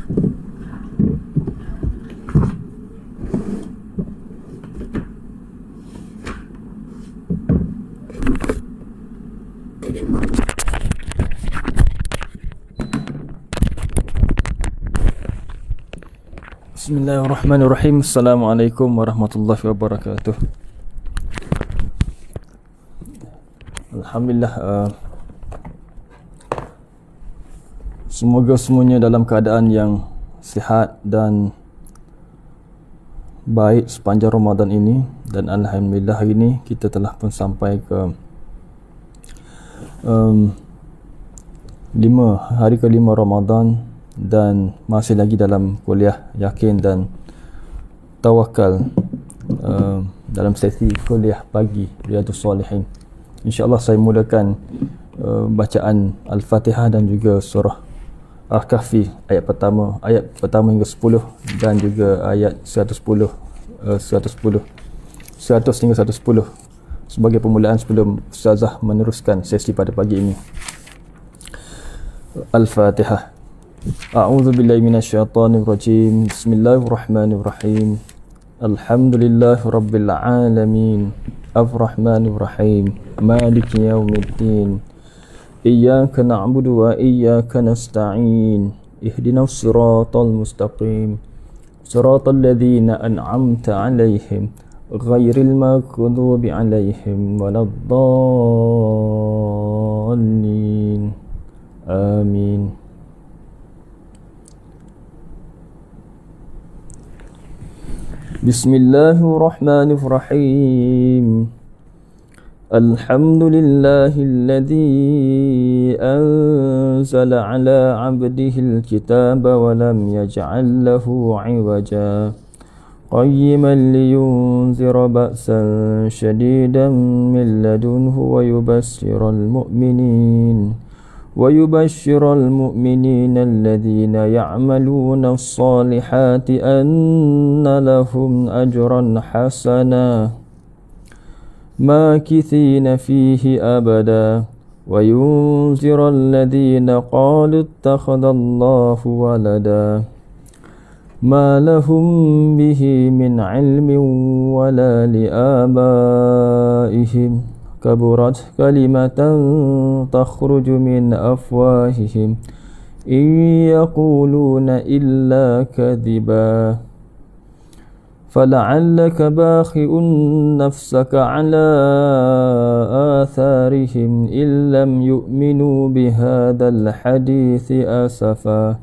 Bismillahirrahmanirrahim. Assalamualaikum warahmatullahi wabarakatuh. Alhamdulillah, semoga semuanya dalam keadaan yang sihat dan baik sepanjang Ramadan ini. Dan alhamdulillah hari ini kita telah pun sampai ke 5 hari ke-5 Ramadan dan masih lagi dalam kuliah yakin dan tawakal dalam sesi kuliah pagi Riyadhus Shalihin. InsyaAllah saya mulakan bacaan Al-Fatihah dan juga surah Al-Kahfi ayat pertama hingga 10 dan juga ayat 100 hingga 110 sebagai permulaan sebelum Ustazah meneruskan sesi pada pagi ini. Al-Fatihah. A'udzu billahi minasyaitonir rajim. Bismillahirrahmanirrahim. Alhamdulillahirabbil alamin. Arrahmanir rahim. Maliki yaumiddin. Iyyaka na'budu wa iyyaka nasta'in. Ihdinas siratal mustaqim. Siratal ladzina an'amta 'alaihim ghairil maghdubi 'alaihim waladdallin. Amin. Bismillahirrahmanirrahim. Alhamdulillahilladzi anzala ala 'abdihil kitaba wa lam yaj'al lahu 'iwaja qayyiman liyunzira ba'san shadidan min ladunhu wa yubashshiral mu'minin alladhina ya'maluna as-salihati anna lahum ajran hasana makithina fihi abada wa yunzira alladhina qalu ittakhadallahu walada ma lahum bihi min 'ilmin wala li'abaihim kaburat kalimatan takhruju min afwahihim in yaquluna illa kadhiba fala'allaka bakhi'un nafsaka 'ala atharihim illam yu'minu bihadzal hadithi asafa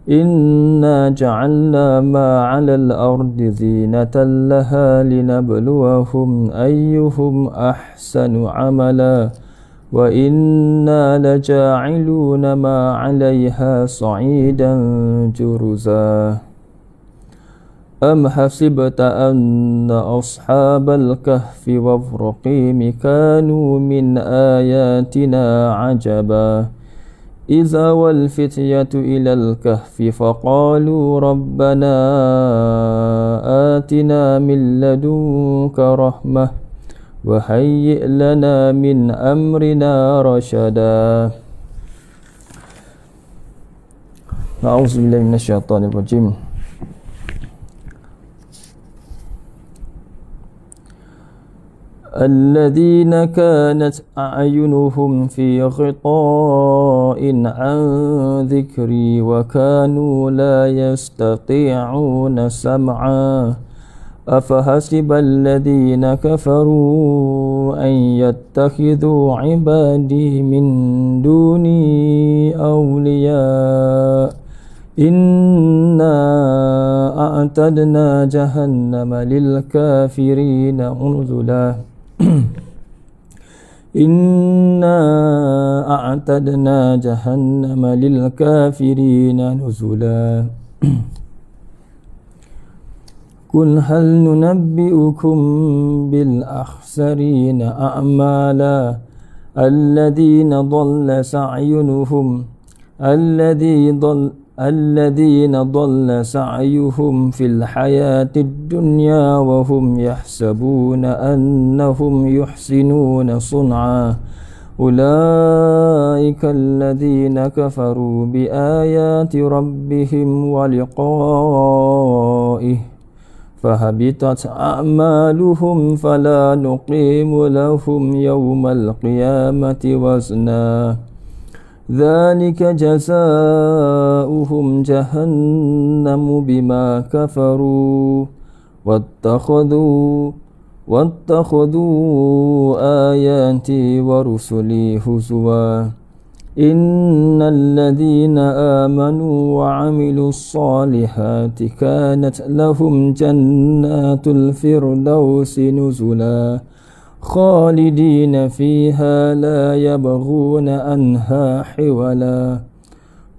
inna ja'alna ma 'alal ardi zinatan laha linabluwahum ayyuhum ahsanu 'amala wa inna laja'iluna ma 'alayha sa'idan juruza. Am hasibta anna ashabal kahfi wal-raqimi kanu min ayatina 'ajaba إذا والفتية إلى الكهف فقالوا ربنا آتنا من لدنك رحمة وهيئ لنا من أمرنا رشدا. أعوذ بالله من الشيطان الرجيم. الذين كانت أعينهم في غطاء عن ذكري وكانوا لا يستطيعون سمعا أفحسب الذين كفروا أن يتخذوا عبادي من دوني أولياء إنا أعتدنا جهنم للكافرين نزلا إنا أعتدنا جهنم للكافرين نزلا قل هل ننبئكم بالأخسرين أعمالا الذين ضل سعيهم في الحياة الدنيا وهم يحسبون أنهم يحسنون صنعا أولئك الذين كفروا بآيات ربهم ولقائه فهبطت أعمالهم فلا نقيم لهم يوم القيامة وزنا ذلك جزاؤهم جهنم بما كفروا واتخذوا آياتي ورسلي هزوا إن الذين آمنوا وعملوا الصالحات كانت لهم جنات الفردوس نزلا خالدين فيها لا يبغون عنها حولا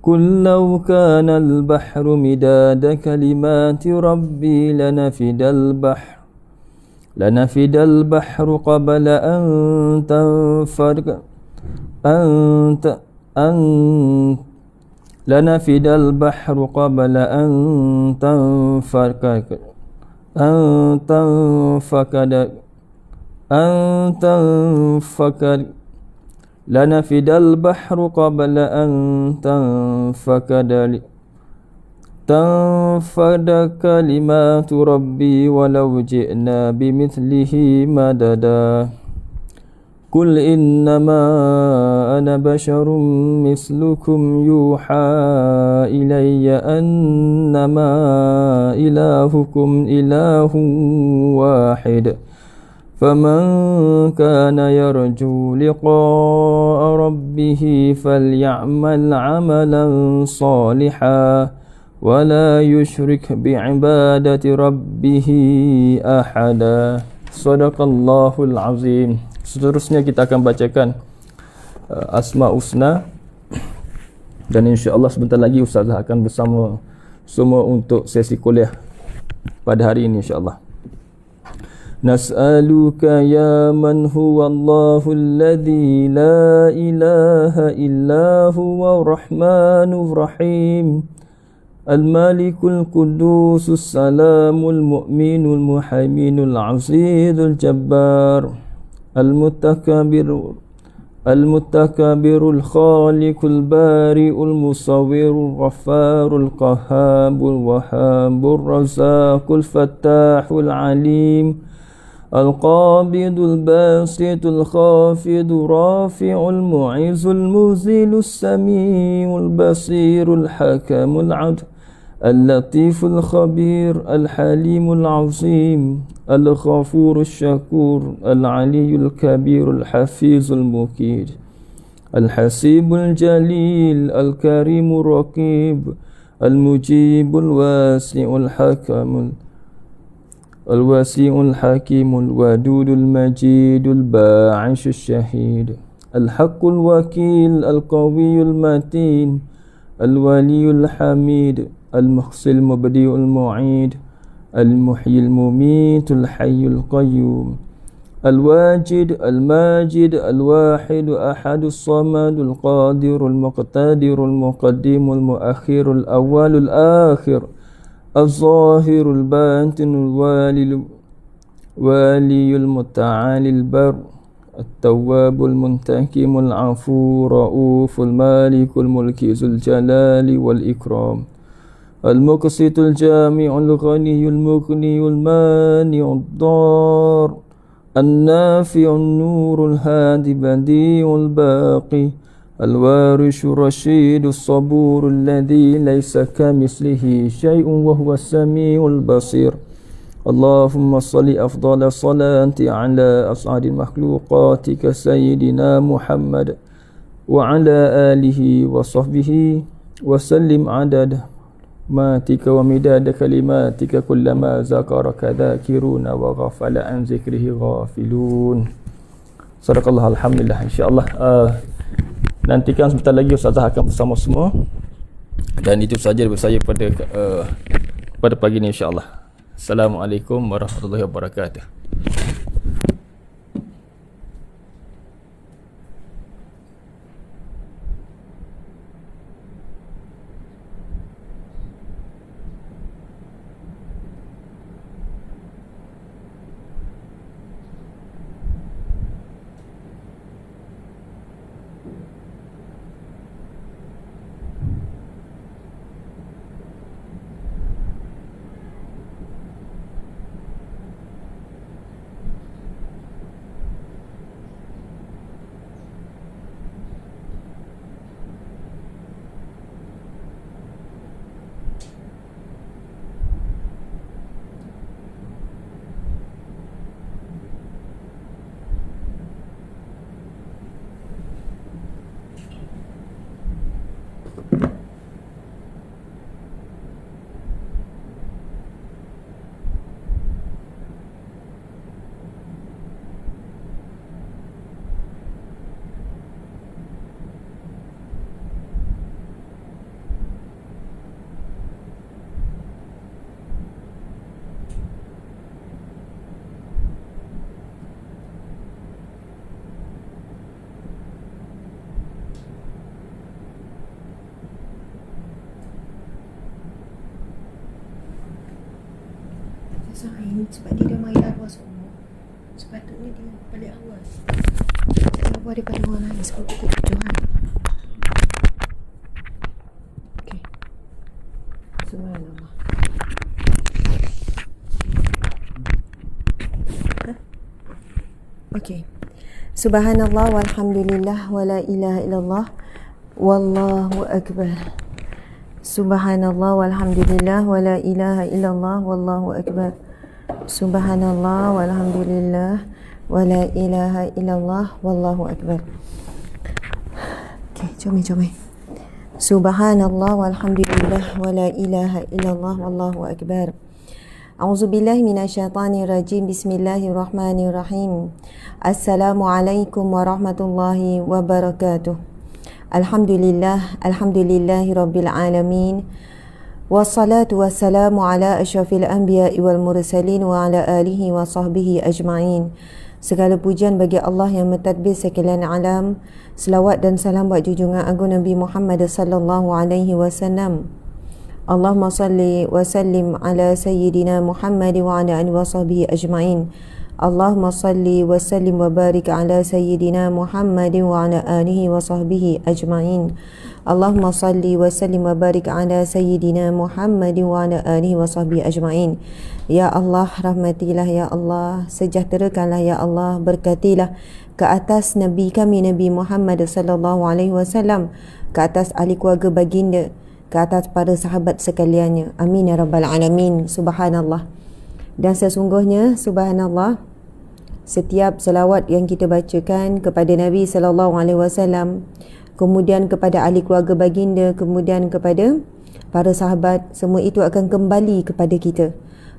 قل لو كان البحر مداد كلمات ربي لنفد البحر قبل أن تنفد لنفد البحر قبل أن تنفكد لنفد البحر قبل أن تنفد كلمات ربي ولو جئنا بمثله مددا قل إنما أنا بشر مثلكم يوحى إلي أنما إلهكم إله واحد فمن كان يرجو لقاء ربه فليعمل عملا صالحا ولا يشرك بعبادة ربه أحدا. Sadaqallahul azim. Seterusnya kita akan bacakan Asma Husna, dan insya-Allah sebentar lagi Ustazah akan bersama semua untuk sesi kuliah pada hari ini insya-Allah. Nas'aluka ya man huwallahu alladhi la ilaha illa huwa rahmanur rahim المالك القدوس السلام المؤمن المهيمن العزيز الجبار المتكبر الخالق البارئ المصور الغفار القهار الوهاب الرزاق الفتاح العليم القابض الباسط الخافض الرافع المعز المذل السميع البصير الحكم العدل اللطيف الخبير الحليم العظيم الغفور الشكور العلي الكبير الحفيظ المقيت الحسيب الجليل الكريم الرقيب المجيب الواسع الواسع الحكيم الودود المجيد الباعث الشهيد الحق الوكيل القوي المتين الولي الحميد المحصي المبدئ المعيد المحيي المميت الحي القيوم الواجد الماجد الواحد أحد الصمد القادر المقتدر المقدم المؤخر الأول الآخر الظاهر الباطن الوالي المتعالي البر التواب المنتقم العفو رؤوف المالك الملك ذو الجلال والإكرام المقسط الجامع الغني المغني المانع الضار النافع النور الهادي بديع الباقي الوارث الرشيد الصبور الذي ليس كمثله شيء وهو السميع البصير اللهم صل أفضل الصلاة على أسعد مخلوقاتك سيدنا محمد وعلى آله وصحبه وسلم عدد ماتك ومداد كلماتك كلما ذكرك ذاكرون وغفل عن ذكره غافلون. Sadaqallah, alhamdulillah. InsyaAllah nantikan sebentar lagi Ustazah akan bersama semua. Dan itu saja dari saya pada pagi ini insyaAllah. Assalamualaikum warahmatullahi wabarakatuh. Sain sebab dia dah main lawa semua. Sepatutnya dia balik awal. Lawa daripada orang lain sebab pukul 7 kan. Okay. Subhanallah. Okay. Subhanallah walhamdulillah wala ilaha illallah wallahu akbar. Subhanallah walhamdulillah wala ilaha illallah wallahu akbar. Subhanallah walhamdulillah wala ilaha illallah wallahu akbar. Okay, jom. Subhanallah walhamdulillah wala ilaha illallah wallahu akbar. A'udzubillahi minasyaitonirrajim. Bismillahirrahmanirrahim. Assalamualaikum warahmatullahi wabarakatuh. Alhamdulillahi rabbil alamin. Wassalatu wassalamu ala asyrafil anbiya'i wal mursalin wa ala alihi wa sahbihi ajma'in. Segala pujian bagi Allah yang mentadbir sekalian alam. Selawat dan salam buat junjungan agung Nabi Muhammad sallallahu alaihi wasallam. Allahumma salli wa sallim ala sayyidina Muhammad wa ala alihi wa sahbihi ajma'in. Allahumma salli wa sallim wa barik ala sayyidina Muhammad wa ala alihi wa sahbihi ajma'in. Allahumma salli wa sallim wa barik ala sayyidina Muhammad wa ala alihi wa sahbihi ajma'in. Ya Allah, rahmatilah ya Allah, sejahterakanlah ya Allah, berkatilah ke atas Nabi kami Nabi Muhammad sallallahu alaihi wasallam, ke atas ahli keluarga baginda, ke atas para sahabat sekaliannya. Amin ya rabbal alamin. Subhanallah. Dan sesungguhnya subhanallah, setiap selawat yang kita bacakan kepada Nabi sallallahu alaihi wasallam, kemudian kepada ahli keluarga baginda, kemudian kepada para sahabat, semua itu akan kembali kepada kita.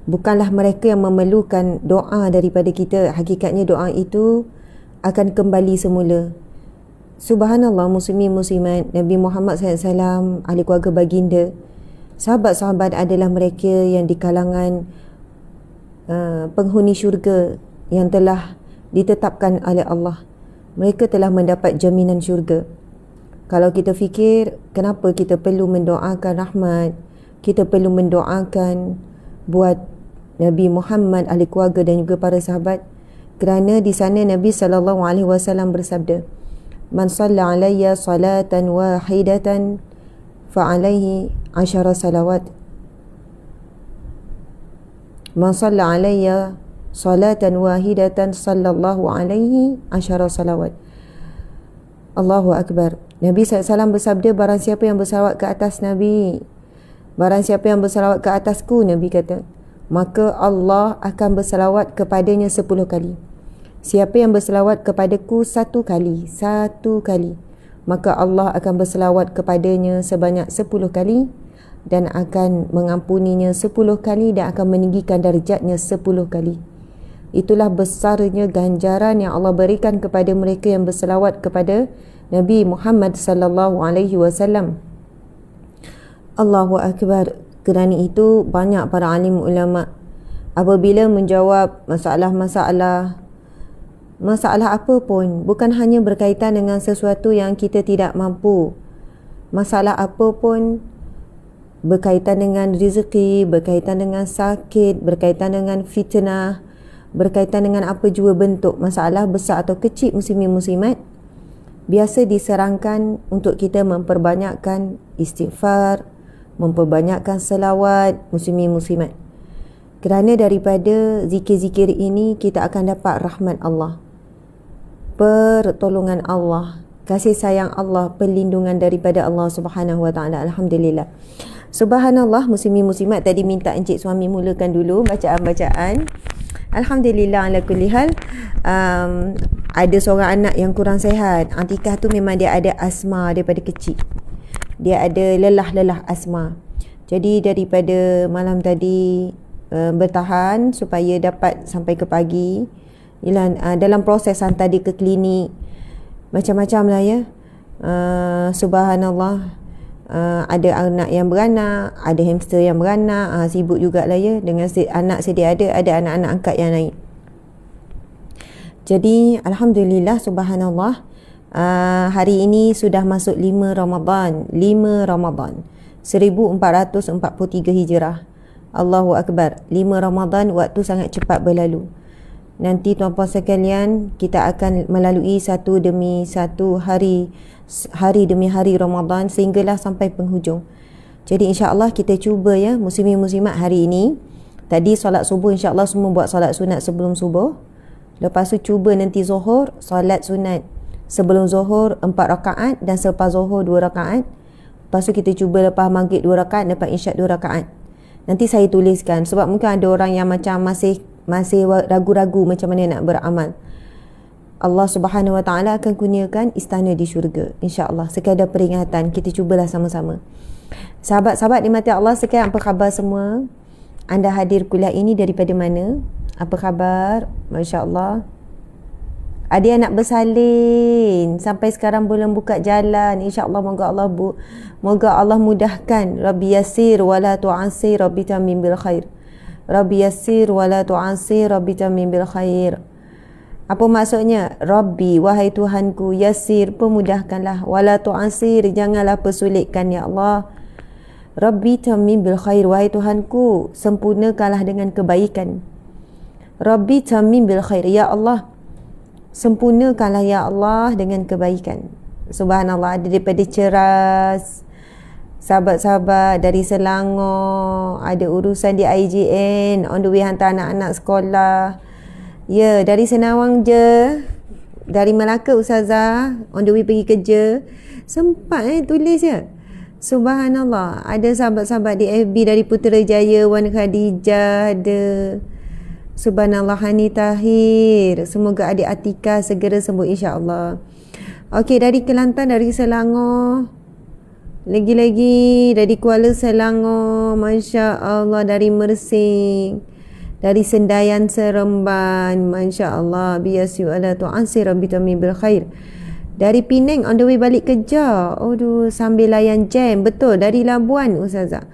Bukanlah mereka yang memerlukan doa daripada kita, hakikatnya doa itu akan kembali semula. Subhanallah, muslimin muslimat, Nabi Muhammad SAW, ahli keluarga baginda, sahabat-sahabat adalah mereka yang di kalangan penghuni syurga yang telah ditetapkan oleh Allah. Mereka telah mendapat jaminan syurga. Kalau kita fikir, kenapa kita perlu mendoakan rahmat, kita perlu mendoakan buat Nabi Muhammad, ahli keluarga dan juga para sahabat? Kerana di sana Nabi SAW bersabda, Man salla alayya salatan wahidatan fa'alaihi 10 salawat. Man salla alayya salatan wahidatan sallallahu alaihi 10 salawat. Allahu Akbar. Nabi SAW bersabda, barang siapa yang bersalawat ke atas Nabi, barang siapa yang bersalawat ke atasku, Nabi kata, maka Allah akan bersalawat kepadanya 10 kali. Siapa yang bersalawat kepadaku 1 kali, maka Allah akan bersalawat kepadanya sebanyak 10 kali dan akan mengampuninya 10 kali dan akan meninggikan darjatnya 10 kali. Itulah besarnya ganjaran yang Allah berikan kepada mereka yang berselawat kepada Nabi Muhammad sallallahu alaihi wasallam. Allahu akbar. Kerana itu banyak para alim ulama apabila menjawab masalah apa pun, bukan hanya berkaitan dengan sesuatu yang kita tidak mampu, masalah apa pun, berkaitan dengan rezeki, berkaitan dengan sakit, berkaitan dengan fitnah, berkaitan dengan apa jua bentuk masalah besar atau kecil, muslimin muslimat, biasa disarankan untuk kita memperbanyakkan istighfar, memperbanyakkan selawat, muslimin muslimat. Kerana daripada zikir-zikir ini kita akan dapat rahmat Allah, pertolongan Allah, kasih sayang Allah, perlindungan daripada Allah Subhanahu wa taala. Alhamdulillah. Subhanallah, muslimin muslimat, tadi minta Encik Suami mulakan dulu bacaan-bacaan. Alhamdulillah ala kulli hal. Ada seorang anak yang kurang sihat. Atikah tu memang dia ada asma daripada kecil. Dia ada lelah-lelah asma. Jadi daripada malam tadi bertahan supaya dapat sampai ke pagi. Yalah, dalam proses hantar dia ke klinik, macam-macam lah ya. Subhanallah. Ada anak yang beranak, ada hamster yang beranak, sibuk jugalah ya. Dengan anak sedia ada anak-anak angkat yang naik. Jadi Alhamdulillah, subhanallah, hari ini sudah masuk 5 Ramadan 1443 Hijrah. Allahu Akbar. 5 Ramadan waktu sangat cepat berlalu. Nanti tuan-puan sekalian, kita akan melalui satu demi satu hari demi hari Ramadan sehinggalah sampai penghujung. Jadi insya-Allah kita cuba ya muslimin muslimat hari ini. Tadi solat subuh insya-Allah semua buat solat sunat sebelum subuh. Lepas tu cuba nanti zuhur solat sunat sebelum zuhur 4 rakaat dan selepas zuhur 2 rakaat. Lepas tu kita cuba lepas maghrib 2 rakaat, lepas isyak 2 rakaat. Nanti saya tuliskan sebab mungkin ada orang yang macam masih ragu-ragu macam mana nak beramal. Allah Subhanahu Wa Taala akan kurniakan istana di syurga insya-Allah. Sekadar peringatan, kita cubalah sama-sama. Sahabat-sahabat dimati Allah sekalian, apa khabar semua? Anda hadir kuliah ini daripada mana? Apa khabar? Masya-Allah. Ada yang nak bersalin sampai sekarang belum buka jalan. InsyaAllah moga Allah mudahkan. Rabbi yassir wala tu'assir, Rabbi tamim bil khair. Rabbi yassir wala tu'assir, Rabbi tamim bil khair. Apa maksudnya? Rabbi, wahai Tuhanku, yassir, pemudahkanlah, wala tu'assir, janganlah persulitkan ya Allah. Rabbi tamim bil khair, wahai Tuhanku, sempurnakanlah dengan kebaikan. Rabbi tamim bil khair, ya Allah, sempurnakanlah ya Allah dengan kebaikan. Subhanallah, ada daripada Ceras, sahabat-sahabat dari Selangor, ada urusan di IJN, on the way hantar anak-anak sekolah. Ya, dari Senawang je, dari Melaka Ustazah, on the way pergi kerja. Sempat tulis je. Subhanallah, ada sahabat-sahabat di FB dari Putrajaya, Wan Khadijah ada. Subhanallah, Hani Tahir. Semoga adik Atika segera sembuh insya-Allah. Okey, dari Kelantan, dari Selangor. Lagi-lagi dari Kuala Selangor, masya-Allah, dari Mersing, dari Sendayan Seremban, masya-Allah, biasu ala tu'ansir rabbi tamim bil khair. Dari Penang on the way balik kerja. Aduh, sambil layan jam. Betul, dari Labuan Ustazah.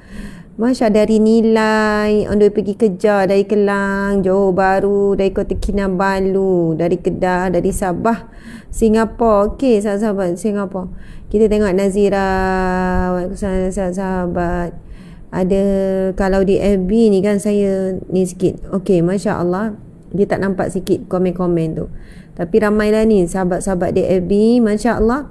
Masya, dari Nilai on the way pergi kerja, dari Kelang, Johor Bahru, dari Kota Kinabalu, dari Kedah, dari Sabah, Singapura. Okey, sahabat-sahabat Singapura. Kita tengok Nazira, waalaikumsalam sahabat. Ada kalau di FB ni kan saya ni sikit. Okey, masya-Allah. Dia tak nampak sikit komen-komen tu. Tapi ramailah ni sahabat-sahabat di FB, masya-Allah.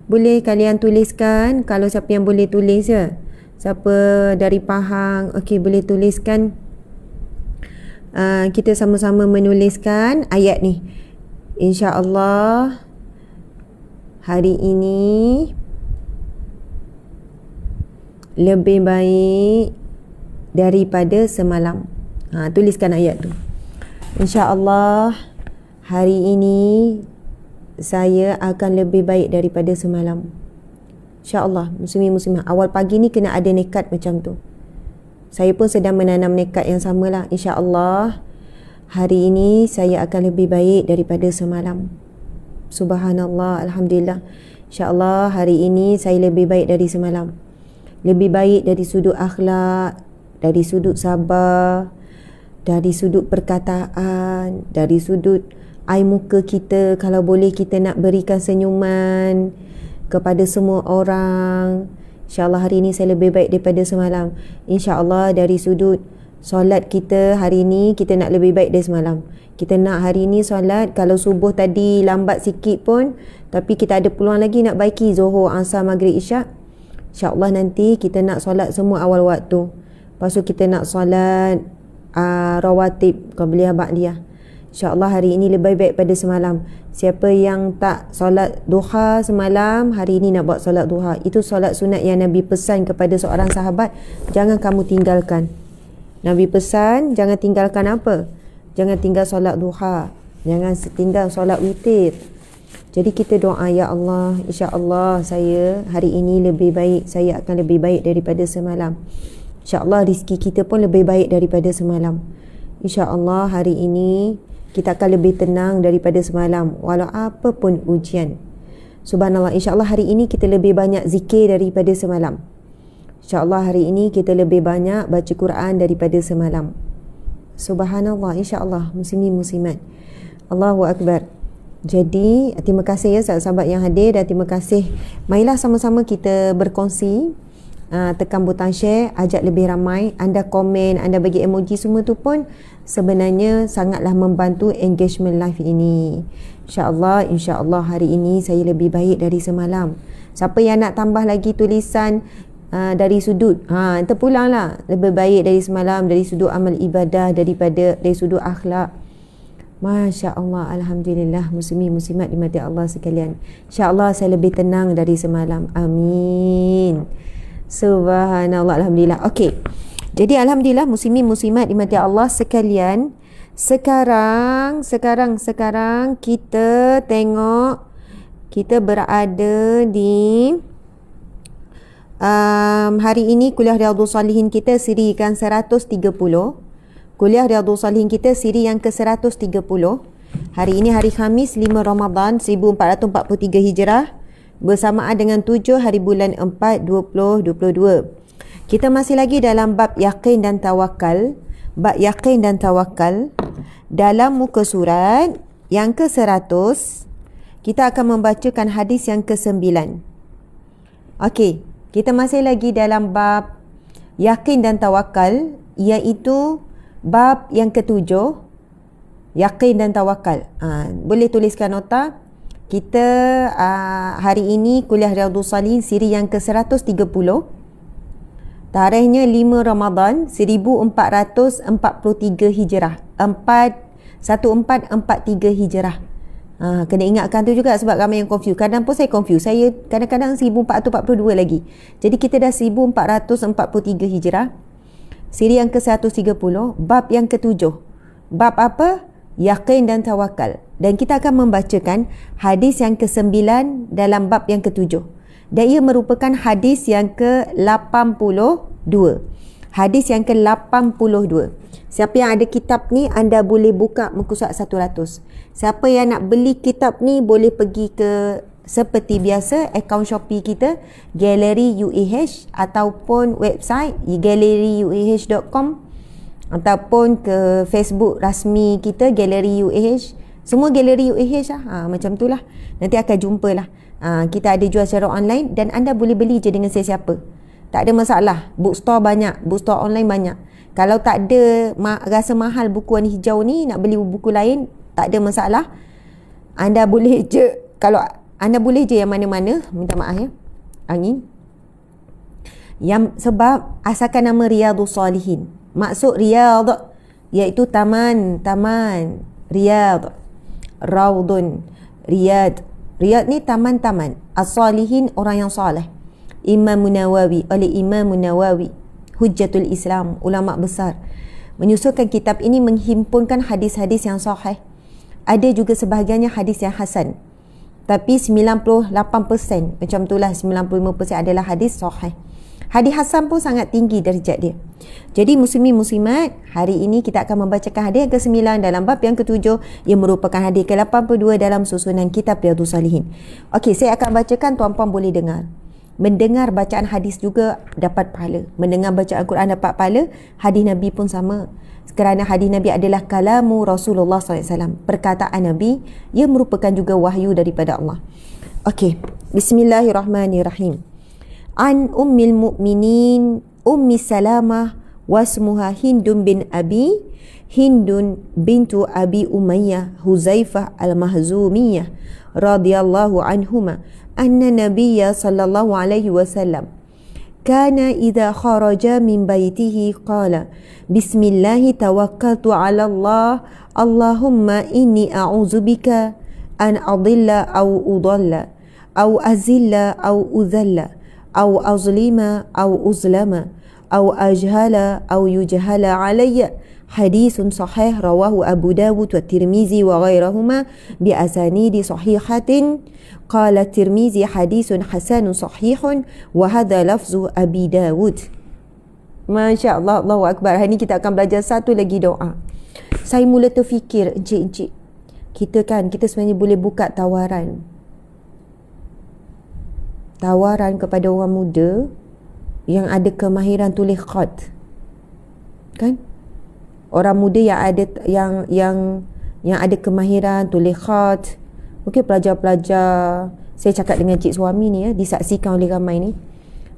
Boleh kalian tuliskan kalau siapa yang boleh tulis ya. Siapa dari Pahang, okey, boleh tuliskan. Kita sama-sama menuliskan ayat ni. InsyaAllah hari ini lebih baik daripada semalam. Tuliskan ayat tu. InsyaAllah hari ini saya akan lebih baik daripada semalam. InsyaAllah, muslimin muslimah, awal pagi ni kena ada nekat macam tu. Saya pun sedang menanam nekat yang samalah. InsyaAllah hari ini saya akan lebih baik daripada semalam. Subhanallah, Alhamdulillah. InsyaAllah hari ini saya lebih baik dari semalam. Lebih baik dari sudut akhlak, dari sudut sabar, dari sudut perkataan, dari sudut air muka kita. Kalau boleh kita nak berikan senyuman kepada semua orang. InsyaAllah hari ini saya lebih baik daripada semalam. InsyaAllah dari sudut solat kita hari ini, kita nak lebih baik dari semalam. Kita nak hari ini solat, kalau subuh tadi lambat sikit pun, tapi kita ada peluang lagi nak baiki Zuhur, Asar, Maghrib, Isyak. InsyaAllah nanti kita nak solat semua awal waktu. Lepas tu kita nak solat rawatib, qabliyah, ba'diyah. InsyaAllah hari ini lebih baik pada semalam. Siapa yang tak solat duha semalam, hari ini nak buat solat duha. Itu solat sunat yang Nabi pesan kepada seorang sahabat, jangan kamu tinggalkan. Nabi pesan, jangan tinggalkan apa? Jangan tinggal solat duha, jangan tinggal solat witir. Jadi kita doa, ya Allah, insya-Allah saya hari ini lebih baik, saya akan lebih baik daripada semalam. InsyaAllah rezeki kita pun lebih baik daripada semalam. InsyaAllah hari ini kita akan lebih tenang daripada semalam, walau apa pun ujian. Subhanallah, insyaAllah hari ini kita lebih banyak zikir daripada semalam. InsyaAllah hari ini kita lebih banyak baca Quran daripada semalam. Subhanallah, insyaAllah, muslimin muslimat. Allahu Akbar. Jadi terima kasih ya sahabat-sahabat yang hadir, dan terima kasih. Marilah sama-sama kita berkongsi tekan butang share, ajak lebih ramai, anda komen, anda bagi emoji, semua tu pun sebenarnya sangatlah membantu engagement live ini. InsyaAllah hari ini saya lebih baik dari semalam. Siapa yang nak tambah lagi tulisan dari sudut terpulang lah, lebih baik dari semalam, dari sudut amal ibadah, daripada dari sudut akhlak. Masya Allah, Alhamdulillah, muslimin muslimat dimati Allah sekalian. InsyaAllah saya lebih tenang dari semalam. Amin. Subhanallah, Alhamdulillah. Okey, jadi Alhamdulillah muslimin muslimat dimati Allah sekalian. Sekarang kita tengok, kita berada di hari ini kuliah Riyadhus Shalihin kita siri yang 130. Kuliah Riyadhus Shalihin kita siri yang ke-130. Hari ini hari Khamis 5 Ramadan 1443 Hijrah, bersamaan dengan 7 hari bulan 4 2022. Kita masih lagi dalam bab yakin dan tawakal. Bab yakin dan tawakal. Dalam muka surat yang ke-100, kita akan membacakan hadis yang ke-9. Okey, kita masih lagi dalam bab yakin dan tawakal, iaitu bab yang ke-7, yakin dan tawakal. Boleh tuliskan nota. Kita hari ini kuliah Riyadhus Shalihin siri yang ke-130. Tarikhnya 5 Ramadan 1443 Hijrah. 1443 Hijrah. Kena ingatkan tu juga sebab ramai yang confuse. Kadang pun saya confuse. Saya kadang-kadang 1442 lagi. Jadi kita dah 1443 Hijrah. Siri yang ke-130, bab yang ke-7. Bab apa? Yakin dan tawakal. Dan kita akan membacakan hadis yang ke-9 dalam bab yang ke-7. Dan ia merupakan hadis yang ke-82. Hadis yang ke-82. Siapa yang ada kitab ni, anda boleh buka muka surat 100. Siapa yang nak beli kitab ni boleh pergi ke, seperti biasa, akaun Shopee kita, Galeri UAH, ataupun website galleryuah.com, ataupun ke Facebook rasmi kita Galeri UAH. Semua Galeri UAH lah, macam tu lah. Nanti akan jumpa lah. Kita ada jual secara online dan anda boleh beli je dengan sesiapa. Tak ada masalah. Bookstore banyak, bookstore online banyak. Kalau tak ada rasa mahal buku warna hijau ni, nak beli buku lain, tak ada masalah. Anda boleh je, kalau anda boleh je yang mana-mana, minta maaf ya, angin. Yang sebab asalkan nama Riyadhus Shalihin. Maksud Riyadh iaitu taman, Riyadh, Raudun, Riyadh. Riyadh ni taman-taman. As-Shalihin orang yang soleh. Imam Nawawi, oleh Imam Nawawi, Hujjatul Islam, ulama besar, menyusulkan kitab ini menghimpunkan hadis-hadis yang sahih. Ada juga sebahagiannya hadis yang hasan. Tapi 98%, macam itulah, 95% adalah hadis sahih. Hadis hasan pun sangat tinggi darjat dia. Jadi muslimin muslimat, hari ini kita akan membacakan hadis yang ke-9 dalam bab yang ke-7, yang merupakan hadis ke-82 dalam susunan kitab Riyadhus Shalihin. Okey, saya akan bacakan, tuan-puan boleh dengar. Mendengar bacaan hadis juga dapat pahala. Mendengar bacaan Quran dapat pahala. Hadis Nabi pun sama. Kerana hadis Nabi adalah kalamu Rasulullah SAW. Perkataan Nabi, ia merupakan juga wahyu daripada Allah. Okey, bismillahirrahmanirrahim. An ummil mu'minin Ummi Salamah wasmuha Hindun bintu Abi Umayyah Huzaifah al-Mahzumiyah radhiyallahu anhuma anna Nabiyya sallallahu alaihi wasallam kana idza kharaja min baitihi qala bismillahi tawakkaltu ala Allah Allahumma inni a'udzubika an adilla aw udalla aw azilla aw udhalla aw azlima aw uzlama aw ajhala aw yujhala alayya. Hadisun sahih rawahu Abu Dawud wa Tirmizi wa ghairahuma bi asanidi sahihatin. Qala Tirmizi hadisun hasanun sahihun wa hadha lafzu Abi Dawud. Masya Allah, Allahu Akbar. Hari ini kita akan belajar satu lagi doa. Saya mula terfikir, encik-encik, kita sebenarnya boleh buka tawaran kepada orang muda yang ada kemahiran tulis khat, kan? Orang muda yang ada yang ada kemahiran tulis khat. Mungkin pelajar-pelajar, saya cakap dengan cik suami ni ya, disaksikan oleh ramai ni.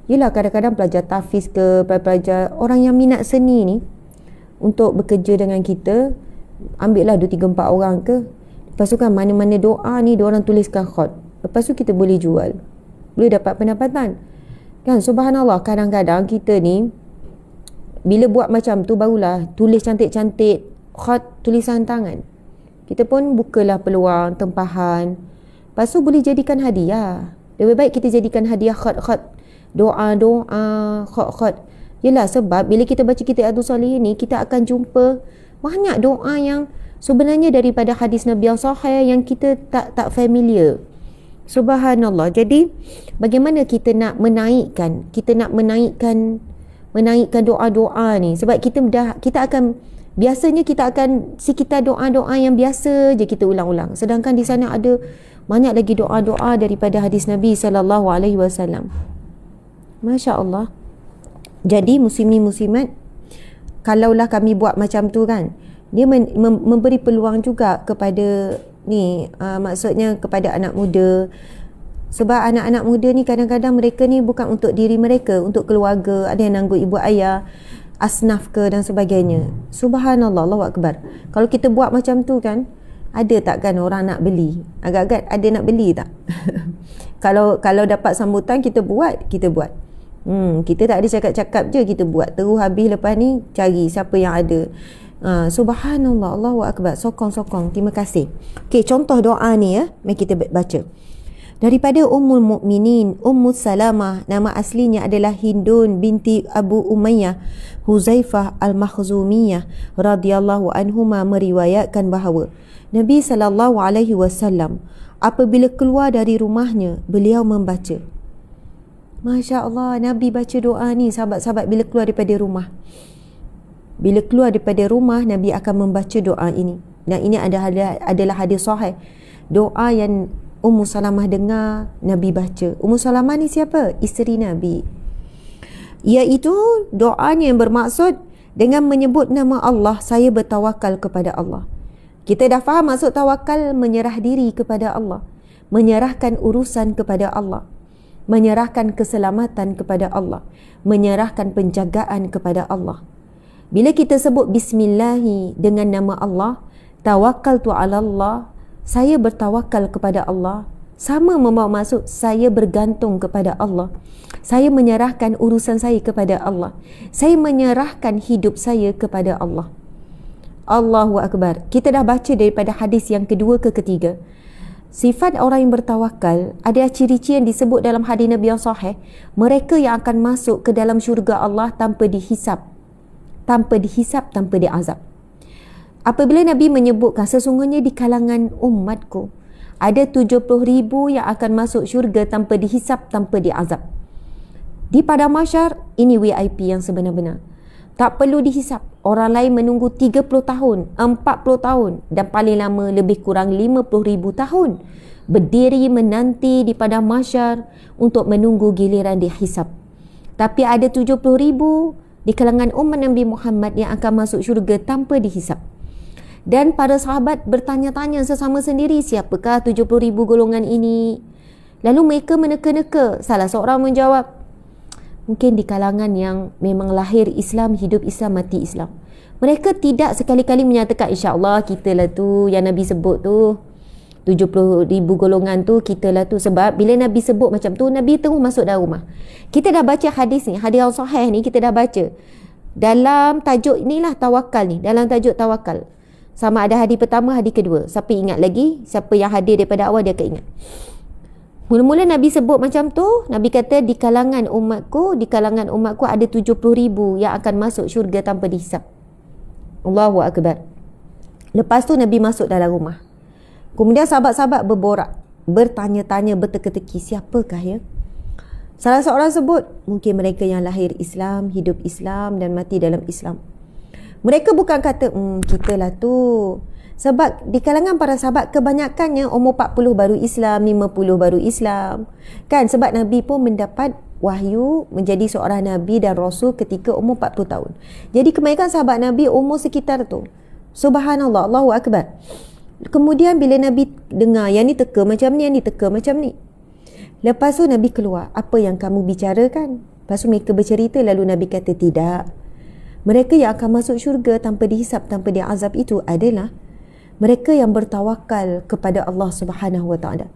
Yelah, kadang-kadang pelajar tahfiz ke, pelajar orang yang minat seni ni untuk bekerja dengan kita, ambil lah 2, 3, 4 orang ke. Lepas tu kan mana-mana doa ni diorang tuliskan khot. Lepas tu kita boleh jual, boleh dapat pendapatan. Kan, subhanallah, kadang-kadang kita ni bila buat macam tu barulah tulis cantik-cantik khot tulisan tangan. Kita pun bukalah peluang tempahan. Lepas tu boleh jadikan hadiah. Lebih baik kita jadikan hadiah khot-khot, doa-doa, khot-khot. Yelah, sebab bila kita baca kitab Riyadhus Shalihin ni, kita akan jumpa banyak doa yang sebenarnya daripada hadis Nabi yang sahih yang kita tak familiar. Subhanallah. Jadi bagaimana kita nak menaikkan doa-doa ni, sebab kita akan biasanya kita akan sekitar doa-doa yang biasa je kita ulang-ulang, sedangkan di sana ada banyak lagi doa-doa daripada hadis Nabi SAW. Masya Allah. Jadi muslimin muslimat, kalaulah kami buat macam tu kan, dia memberi peluang juga kepada ni, maksudnya kepada anak muda. Sebab anak-anak muda ni kadang-kadang mereka ni bukan untuk diri mereka, untuk keluarga, ada yang nanggung ibu ayah, asnaf ke dan sebagainya. Subhanallah, Allahu Akbar. Kalau kita buat macam tu kan, ada tak kan orang nak beli? Agak-agak ada nak beli tak? Kalau dapat sambutan kita buat. Kita tak ada cakap-cakap je, kita buat terus habis, lepas ni cari siapa yang ada. Subhanallah, Allahu Akbar. Sokong. Terima kasih. Okey, contoh doa ni ya, mari kita baca. Daripada Ummul Mukminin Ummu Salamah, nama aslinya adalah Hindun binti Abu Umayyah Huzaifah Al-Makhzumiyah radhiyallahu anhuma meriwayatkan bahawa Nabi SAW apabila keluar dari rumahnya, beliau membaca. Masya Allah, Nabi baca doa ni, sahabat-sahabat, bila keluar daripada rumah. Bila keluar daripada rumah, Nabi akan membaca doa ini. Dan ini adalah hadis sahih. Doa yang Ummu Salamah dengar, Nabi baca. Ummu Salamah ni siapa? Isteri Nabi. Iaitu doanya yang bermaksud dengan menyebut nama Allah, saya bertawakal kepada Allah. Kita dah faham maksud tawakal, menyerah diri kepada Allah, menyerahkan urusan kepada Allah, menyerahkan keselamatan kepada Allah, menyerahkan penjagaan kepada Allah. Bila kita sebut bismillahi dengan nama Allah, tawakkaltu ala Allah, saya bertawakal kepada Allah, sama membawa maksud saya bergantung kepada Allah, saya menyerahkan urusan saya kepada Allah, saya menyerahkan hidup saya kepada Allah. Allahu Akbar. Kita dah baca daripada hadis yang kedua ke ketiga. Sifat orang yang bertawakal, ada ciri-ciri yang disebut dalam hadis Nabi yang sahih, mereka yang akan masuk ke dalam syurga Allah tanpa dihisap, tanpa diazab. Apabila Nabi menyebutkan sesungguhnya di kalangan umatku ada 70,000 yang akan masuk syurga tanpa dihisap, tanpa diazab. Di padang mahsyar, ini VIP yang sebenar-benar. Tak perlu dihisap. Orang lain menunggu 30 tahun, 40 tahun dan paling lama lebih kurang 50,000 tahun berdiri menanti di padang mahsyar untuk menunggu giliran dihisap. Tapi ada 70,000 di kalangan umat Nabi Muhammad yang akan masuk syurga tanpa dihisap. Dan para sahabat bertanya-tanya sesama sendiri, siapakah 70,000 golongan ini? Lalu mereka meneka-neka. Salah seorang menjawab, mungkin di kalangan yang memang lahir Islam, hidup Islam, mati Islam. Mereka tidak sekali-kali menyatakan insya-Allah kita lah tu yang Nabi sebut tu, 70,000 golongan tu kita lah tu. Sebab bila Nabi sebut macam tu, Nabi terus masuk dalam rumah. Kita dah baca hadis ni, hadis yang sahih ni kita dah baca. Dalam tajuk inilah tawakal ni, dalam tajuk tawakal. Sama ada hadis pertama, hadis kedua. Siapa ingat lagi? Siapa yang hadir daripada awal dia akan ingat. Mula-mula Nabi sebut macam tu, Nabi kata di kalangan umatku ada 70,000 yang akan masuk syurga tanpa dihisap. Allahu Akbar. Lepas tu Nabi masuk dalam rumah. Kemudian sahabat-sahabat berborak, bertanya-tanya, berteka-teki, siapakah ya? Salah seorang sebut, mungkin mereka yang lahir Islam, hidup Islam dan mati dalam Islam. Mereka bukan kata, kita lah tu. Sebab di kalangan para sahabat kebanyakannya umur 40 baru Islam, 50 baru Islam. Kan, sebab Nabi pun mendapat wahyu menjadi seorang Nabi dan Rasul ketika umur 40 tahun. Jadi kebanyakan sahabat Nabi umur sekitar tu. Subhanallah, Allahu Akbar. Kemudian bila Nabi dengar yang ni teka macam ni, yang ni teka macam ni. Lepas tu Nabi keluar, apa yang kamu bicarakan? Lepas tu mereka bercerita, lalu Nabi kata tidak. Mereka yang akan masuk syurga tanpa dihisap, tanpa diazab itu adalah mereka yang bertawakal kepada Allah Subhanahu Wa Taala.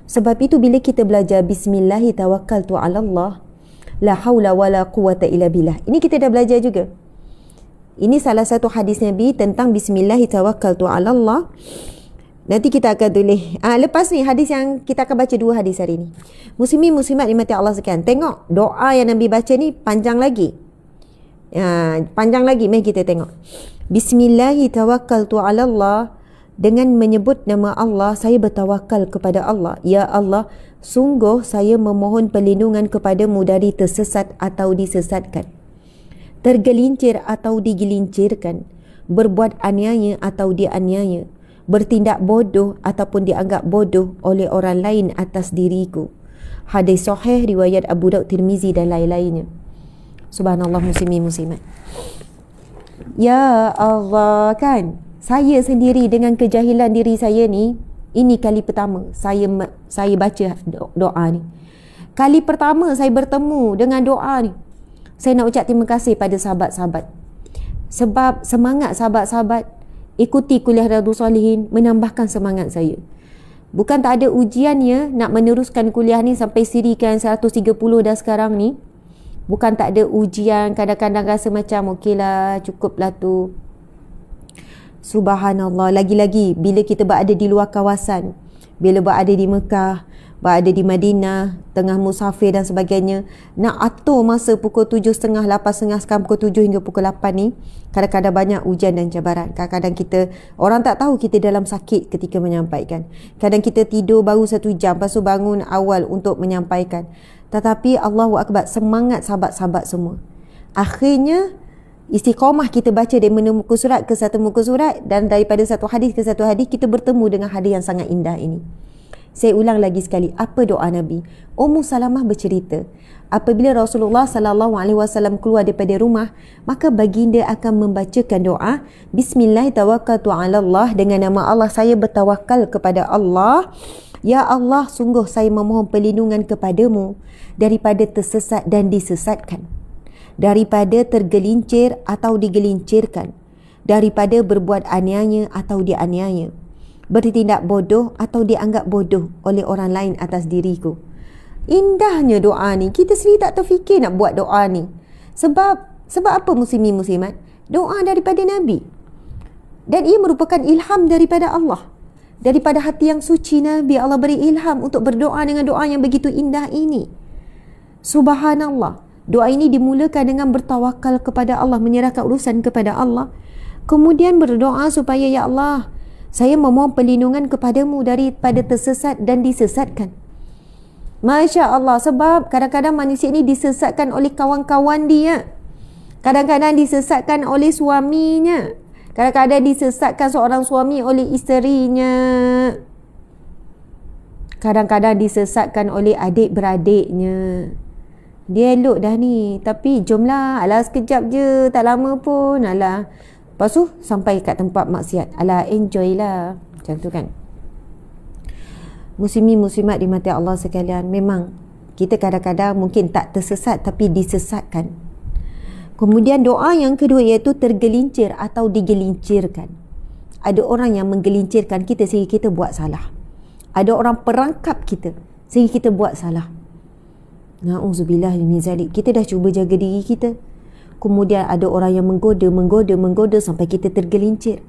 Sebab itu bila kita belajar bismillahi tawakkaltu 'ala Allah, la haula wala quwata illa billah. Ini kita dah belajar juga. Ini salah satu hadis Nabi tentang bismillahi tawakkaltu 'ala Allah. Nanti kita akan tulis. Lepas ni hadis yang kita akan baca, dua hadis hari ni. Muslimin muslimat dimati Allah sekalian. Tengok doa yang Nabi baca ni panjang lagi. Panjang lagi. Mari kita tengok. Bismillahi tawakkaltu 'ala Allah. Dengan menyebut nama Allah, saya bertawakal kepada Allah. Ya Allah, sungguh saya memohon perlindungan kepadamu dari tersesat atau disesatkan, tergelincir atau digelincirkan, berbuat aniaya atau dianiaya, bertindak bodoh ataupun dianggap bodoh oleh orang lain atas diriku. Hadis sahih riwayat Abu Daud, Tirmizi dan lain-lainnya. Subhanallah muslimin muslimat. Ya Allah, kan saya sendiri dengan kejahilan diri saya ni, ini kali pertama saya baca doa ni. Kali pertama saya bertemu dengan doa ni. Saya nak ucap terima kasih pada sahabat-sahabat. Sebab semangat sahabat-sahabat ikuti kuliah Riyadhus Shalihin menambahkan semangat saya. Bukan tak ada ujiannya nak meneruskan kuliah ni sampai sirikan 130 dah sekarang ni. Bukan tak ada ujian, kadang-kadang rasa macam okeylah, cukuplah tu. Subhanallah, lagi-lagi bila kita berada di luar kawasan, bila berada di Mekah, berada di Madinah, tengah musafir dan sebagainya, nak atur masa pukul 7.30, 8.30, sekarang pukul 7 hingga pukul 8 ni, kadang-kadang banyak ujian dan cabaran. Kadang-kadang kita, orang tak tahu kita dalam sakit ketika menyampaikan. Kadang kita tidur baru 1 jam, lepas tu bangun awal untuk menyampaikan. Tetapi Allahu Akbar, semangat sahabat-sahabat semua. Akhirnya istiqamah kita baca dari muka surat ke satu muka surat, dan daripada satu hadis ke satu hadis, kita bertemu dengan hadis yang sangat indah ini. Saya ulang lagi sekali, apa doa Nabi? Ummu Salamah bercerita, apabila Rasulullah SAW keluar daripada rumah, maka baginda akan membacakan doa Bismillahirrahmanirrahim, dengan nama Allah saya bertawakal kepada Allah. Ya Allah, sungguh saya memohon perlindungan kepadamu daripada tersesat dan disesatkan, daripada tergelincir atau digelincirkan, daripada berbuat aniaya atau dianiaya, bertindak bodoh atau dianggap bodoh oleh orang lain atas diriku. Indahnya doa ni. Kita sendiri tak terfikir nak buat doa ni. Sebab apa muslimin muslimat? Doa daripada Nabi. Dan ia merupakan ilham daripada Allah. Daripada hati yang suci Nabi, Allah beri ilham untuk berdoa dengan doa yang begitu indah ini. Subhanallah. Doa ini dimulakan dengan bertawakal kepada Allah, menyerahkan urusan kepada Allah. Kemudian berdoa supaya, ya Allah, saya memohon perlindungan kepadamu daripada tersesat dan disesatkan. Masya Allah, sebab kadang-kadang manusia ini disesatkan oleh kawan-kawan dia. Kadang-kadang disesatkan oleh suaminya. Kadang-kadang disesatkan seorang suami oleh isterinya. Kadang-kadang disesatkan oleh adik-beradiknya. Dia elok dah ni, tapi jomlah, alah sekejap je, tak lama pun, alah. Lepas tu sampai kat tempat maksiat, alah enjoy lah. Macam tu kan. Muslimin muslimat dimati Allah sekalian, memang kita kadang-kadang mungkin tak tersesat tapi disesatkan. Kemudian doa yang kedua iaitu tergelincir atau digelincirkan. Ada orang yang menggelincirkan kita sehingga kita buat salah. Ada orang perangkap kita sehingga kita buat salah. Na'udzubillah min zalik. Kita dah cuba jaga diri kita. Kemudian ada orang yang menggoda sampai kita tergelincir.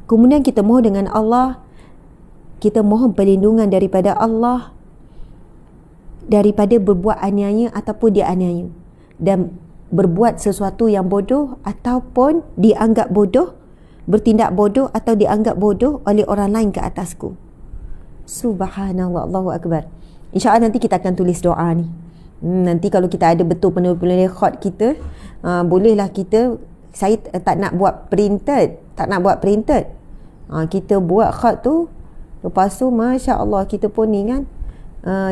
Kemudian kita mohon dengan Allah. Kita mohon perlindungan daripada Allah daripada berbuat aniaya ataupun dianiaya. Dan berbuat sesuatu yang bodoh ataupun dianggap bodoh, bertindak bodoh atau dianggap bodoh oleh orang lain ke atasku. Subhanallah, Allahu Akbar. InsyaAllah nanti kita akan tulis doa ni. Nanti kalau kita ada betul penulis khot kita, bolehlah kita, saya tak nak buat printed, kita buat khot tu, lepas tu Masya Allah kita pun ni kan,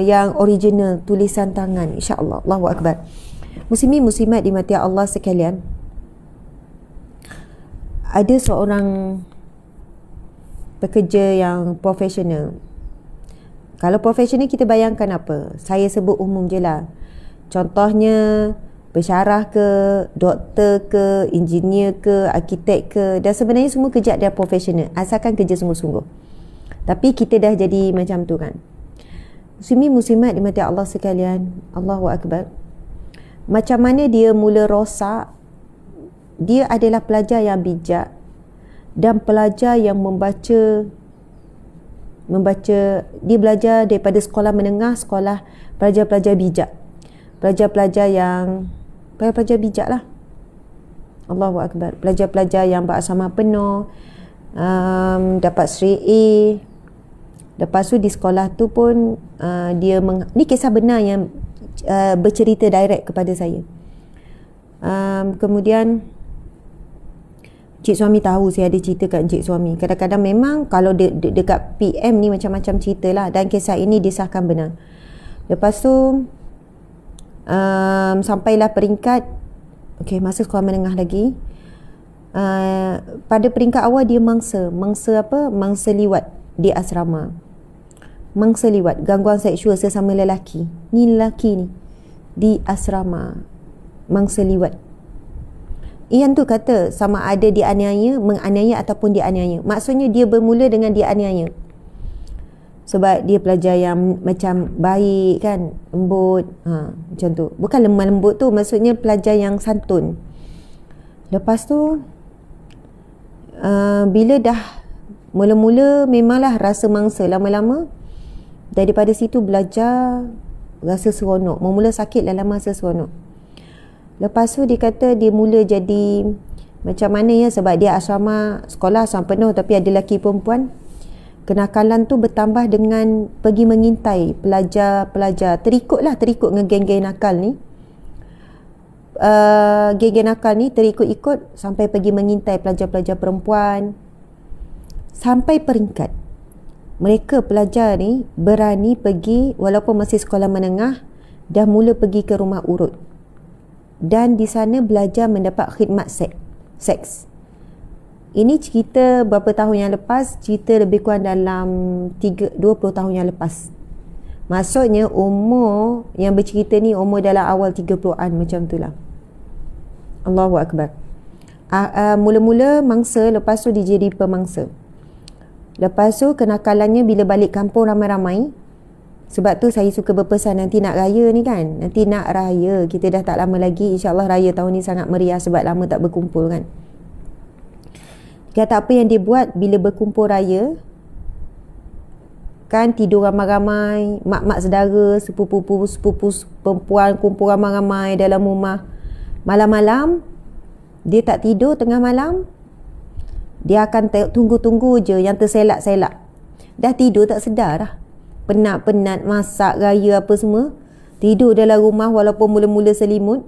yang original tulisan tangan, insyaAllah. Allahu Akbar. Muslimin muslimat dimati Allah sekalian, ada seorang pekerja yang profesional, Kalau profesional kita bayangkan apa? Saya sebut umum je lah. Contohnya pensyarah ke, doktor ke, engineer ke, arkitek ke, dan sebenarnya semua kerja dia profesional asalkan kerja sungguh-sungguh. Tapi kita dah jadi macam tu kan. Muslimin muslimat dimati Allah sekalian, Allahu Akbar. Macam mana dia mula rosak? Dia adalah pelajar yang bijak dan pelajar yang membaca, dia belajar daripada sekolah menengah, sekolah pelajar-pelajar bijak, pelajar-pelajar bijak lah. Allahu Akbar. Pelajar-pelajar yang berasrama penuh, dapat straight A. Lepas tu di sekolah tu pun ni kisah benar yang bercerita direct kepada saya. Kemudian Cik suami tahu saya ada cerita kat Cik suami. Kadang-kadang memang kalau dekat PM ni macam-macam cerita lah, dan kisah ini disahkan benar. Lepas tu sampailah peringkat masa sekolah menengah lagi. Pada peringkat awal dia mangsa liwat di asrama. Mangsa liwat, gangguan seksual sesama lelaki. Ni lelaki ni di asrama mangsa liwat. Ian tu kata sama ada dianiaya, menganiaya ataupun dianiaya. Maksudnya dia bermula dengan dianiaya. Sebab dia pelajar yang macam baik kan, lembut, macam tu. Bukan lemah lembut tu, maksudnya pelajar yang santun. Lepas tu bila dah mula-mula memanglah rasa mangsa, lama-lama daripada situ belajar rasa seronok. Mula sakit, lama rasa seronok. Lepas tu dia kata dia mula jadi macam mana ya, sebab dia asrama, sekolah asrama penuh tapi ada lelaki perempuan. Kenakalan tu bertambah dengan pergi mengintai pelajar-pelajar. Terikut dengan geng-geng nakal ni. Geng-geng nakal ni terikut-ikut sampai pergi mengintai pelajar-pelajar perempuan. Sampai peringkat mereka pelajar ni berani pergi, walaupun masih sekolah menengah, dah mula pergi ke rumah urut. Dan di sana belajar mendapat khidmat seks. Ini cerita berapa tahun yang lepas, cerita lebih kurang dalam 20 tahun yang lepas. Maksudnya umur yang bercerita ni umur dalam awal 30-an macam tu lah. Allahu Akbar. Mula-mula mangsa, lepas tu dia jadi pemangsa. Lepas tu kenakalannya bila balik kampung ramai-ramai. Sebab tu saya suka berpesan, nanti nak raya ni kan, nanti nak raya, kita dah tak lama lagi, insyaAllah raya tahun ni sangat meriah sebab lama tak berkumpul kan. Kata apa yang dia buat bila berkumpul raya kan, tidur ramai-ramai, mak-mak saudara, sepupu perempuan kumpul ramai-ramai dalam rumah. Malam-malam dia tak tidur, tengah malam dia akan tunggu-tunggu je yang terselak-selak. Dah tidur tak sedar dah, penat-penat masak raya apa semua, tidur dalam rumah walaupun mula-mula selimut,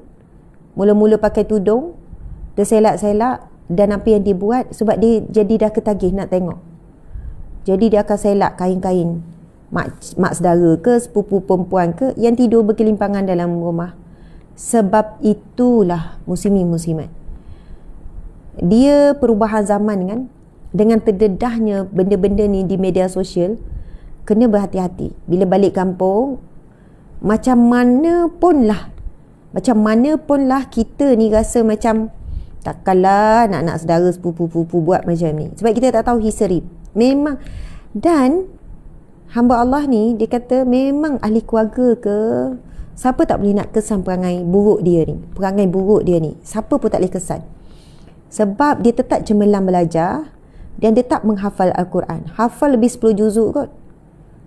mula-mula pakai tudung, terselak-selak. Dan apa yang dia buat, sebab dia jadi dah ketagih nak tengok, jadi dia akan selak kain-kain mak saudara ke, sepupu perempuan ke yang tidur berkelimpangan dalam rumah. Sebab itulah muslimin muslimat, dia perubahan zaman kan, dengan terdedahnya benda-benda ni di media sosial. Kena berhati-hati bila balik kampung. Macam mana pun lah kita ni rasa macam takkanlah nak saudara sepupu-pupu buat macam ni, sebab kita tak tahu history memang. Dan hamba Allah ni dia kata memang ahli keluarga ke, siapa tak boleh nak kesan perangai buruk dia ni, siapa pun tak boleh kesan. Sebab dia tetap cemerlang belajar dan dia tak menghafal Al-Quran. Hafal lebih 10 juzuk kot,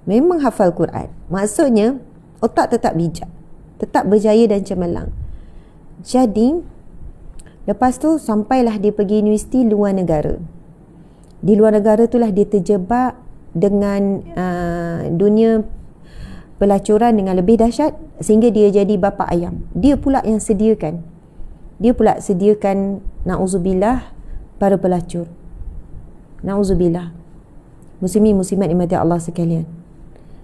memang hafal Quran. Maksudnya otak tetap bijak, tetap berjaya dan cemerlang. Jadi lepas tu sampailah dia pergi universiti luar negara. Di luar negara itulah dia terjebak dengan dunia pelacuran dengan lebih dahsyat, sehingga dia jadi bapa ayam. Dia pula sediakan na'udzubillah para pelacur. Na'udzubillah. Muslimin muslimat dimati Allah sekalian.